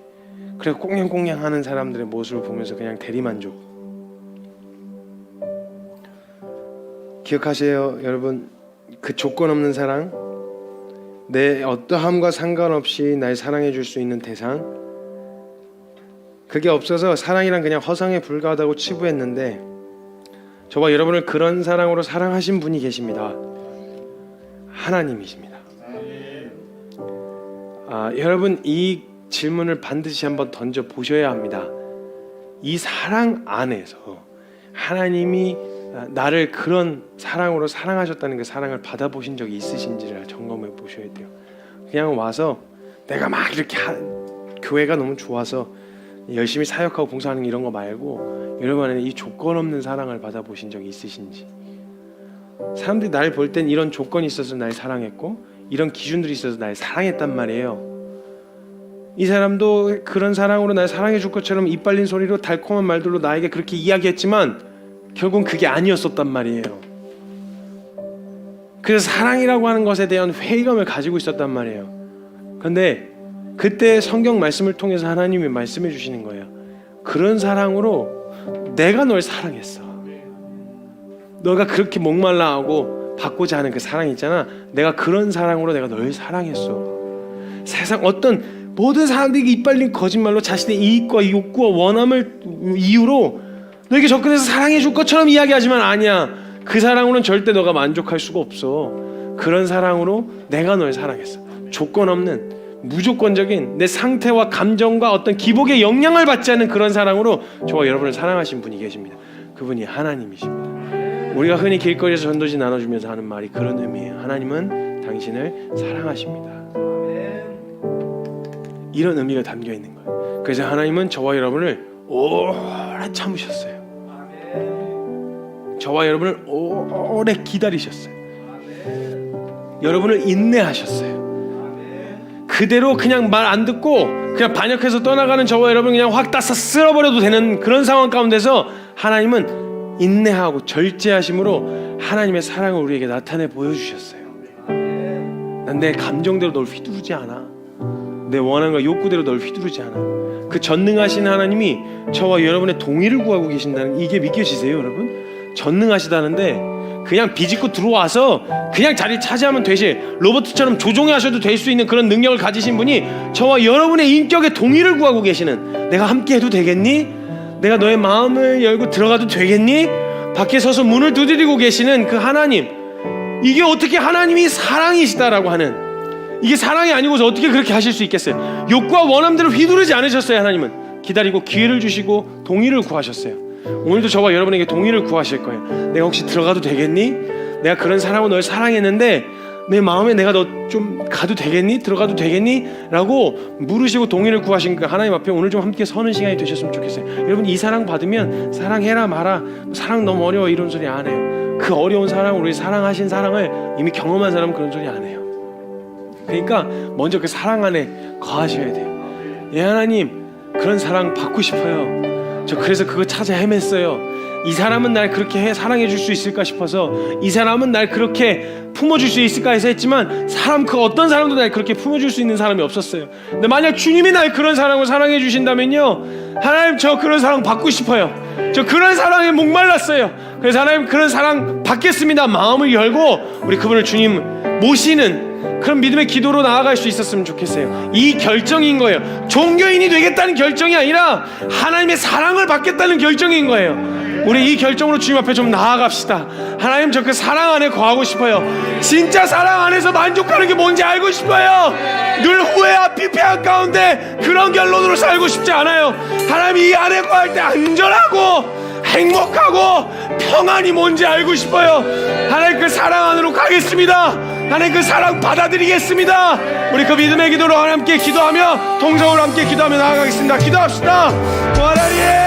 그래 꽁냥꽁냥 하는 사람들의 모습을 보면서 그냥 대리만족. 기억하세요 여러분, 그 조건 없는 사랑, 내 어떠함과 상관없이 날 사랑해 줄 수 있는 대상, 그게 없어서 사랑이란 그냥 허상에 불과하다고 치부했는데 저와 여러분을 그런 사랑으로 사랑하신 분이 계십니다. 하나님이십니다. 여러분 이 질문을 반드시 한번 던져 보셔야 합니다. 이 사랑 안에서 하나님이 나를 그런 사랑으로 사랑하셨다는 그 사랑을 받아보신 적이 있으신지를 점검해 보셔야 돼요. 그냥 와서 내가 막 이렇게 교회가 너무 좋아서 열심히 사역하고 봉사하는 이런 거 말고 여러분 안에 이 조건 없는 사랑을 받아보신 적이 있으신지. 사람들이 날 볼 땐 이런 조건이 있어서 날 사랑했고 이런 기준들이 있어서 날 사랑했단 말이에요. 이 사람도 그런 사랑으로 날 사랑해 줄 것처럼 입 발린 소리로 달콤한 말들로 나에게 그렇게 이야기했지만 결국은 그게 아니었었단 말이에요. 그래서 사랑이라고 하는 것에 대한 회의감을 가지고 있었단 말이에요. 그런데 그때 성경 말씀을 통해서 하나님이 말씀해 주시는 거예요. 그런 사랑으로 내가 널 사랑했어. 너가 그렇게 목말라하고 받고자 하는 그 사랑 있잖아, 내가 그런 사랑으로 내가 널 사랑했어. 세상 어떤 모든 사람들이 이빨린 거짓말로 자신의 이익과 욕구와 원함을 이유로 너에게 접근해서 사랑해 줄 것처럼 이야기하지만 아니야. 그 사랑으로는 절대 너가 만족할 수가 없어. 그런 사랑으로 내가 널 사랑했어. 조건 없는 무조건적인 내 상태와 감정과 어떤 기복의 영향을 받지 않는 그런 사랑으로 저와 여러분을 사랑하신 분이 계십니다. 그분이 하나님이십니다. 우리가 흔히 길거리에서 전도지 나눠주면서 하는 말이 그런 의미예요. 하나님은 당신을 사랑하십니다. 이런 의미가 담겨 있는 거예요. 그래서 하나님은 저와 여러분을 오래 참으셨어요. 저와 여러분을 오래 기다리셨어요. 여러분을 인내하셨어요. 그대로 그냥 말 안 듣고 그냥 반역해서 떠나가는 저와 여러분 그냥 확 따서 쓸어버려도 되는 그런 상황 가운데서 하나님은 인내하고 절제하심으로 하나님의 사랑을 우리에게 나타내 보여주셨어요. 난 내 감정대로 널 휘두르지 않아. 내 원한과 욕구대로 널 휘두르지 않아. 그 전능하신 하나님이 저와 여러분의 동의를 구하고 계신다는 이게 믿겨지세요 여러분? 전능하시다는데 그냥 비집고 들어와서 그냥 자리를 차지하면 되지, 로버트처럼 조종해 하셔도 될 수 있는 그런 능력을 가지신 분이 저와 여러분의 인격의 동의를 구하고 계시는, 내가 함께 해도 되겠니? 내가 너의 마음을 열고 들어가도 되겠니? 밖에 서서 문을 두드리고 계시는 그 하나님, 이게 어떻게 하나님이 사랑이시다라고 하는, 이게 사랑이 아니고서 어떻게 그렇게 하실 수 있겠어요? 욕구와 원함대로 휘두르지 않으셨어요. 하나님은 기다리고 기회를 주시고 동의를 구하셨어요. 오늘도 저와 여러분에게 동의를 구하실 거예요. 내가 혹시 들어가도 되겠니? 내가 그런 사람으로 널 사랑했는데 내 마음에 내가 너 좀 가도 되겠니? 들어가도 되겠니? 라고 물으시고 동의를 구하신 그 하나님 앞에 오늘 좀 함께 서는 시간이 되셨으면 좋겠어요. 여러분, 이 사랑 받으면 사랑해라 마라, 사랑 너무 어려워 이런 소리 안 해요. 그 어려운 사랑을, 우리 사랑하신 사랑을 이미 경험한 사람은 그런 소리 안 해요. 그러니까 먼저 그 사랑 안에 거하셔야 돼요. 예, 하나님, 그런 사랑 받고 싶어요. 저 그래서 그거 찾아 헤맸어요. 이 사람은 날 그렇게 사랑해 줄 수 있을까 싶어서, 이 사람은 날 그렇게 품어줄 수 있을까 해서 했지만 그 어떤 사람도 날 그렇게 품어줄 수 있는 사람이 없었어요. 근데 만약 주님이 날 그런 사랑을 사랑해 주신다면요, 하나님, 저 그런 사랑 받고 싶어요. 저 그런 사랑에 목말랐어요. 그래서 하나님, 그런 사랑 받겠습니다. 마음을 열고 우리 그분을 주님 모시는 그런 믿음의 기도로 나아갈 수 있었으면 좋겠어요. 이 결정인 거예요. 종교인이 되겠다는 결정이 아니라 하나님의 사랑을 받겠다는 결정인 거예요. 우리 이 결정으로 주님 앞에 좀 나아갑시다. 하나님, 저 그 사랑 안에 거하고 싶어요. 진짜 사랑 안에서 만족하는 게 뭔지 알고 싶어요. 늘 후회와 피폐한 가운데 그런 결론으로 살고 싶지 않아요. 하나님, 이 안에 거할 때 안전하고 행복하고 평안이 뭔지 알고 싶어요. 하나님, 그 사랑 안으로 가겠습니다. 하나님, 그 사랑 받아들이겠습니다. 우리 그 믿음의 기도로 함께 기도하며, 동성으로 함께 기도하며 나아가겠습니다. 기도합시다. 하나님,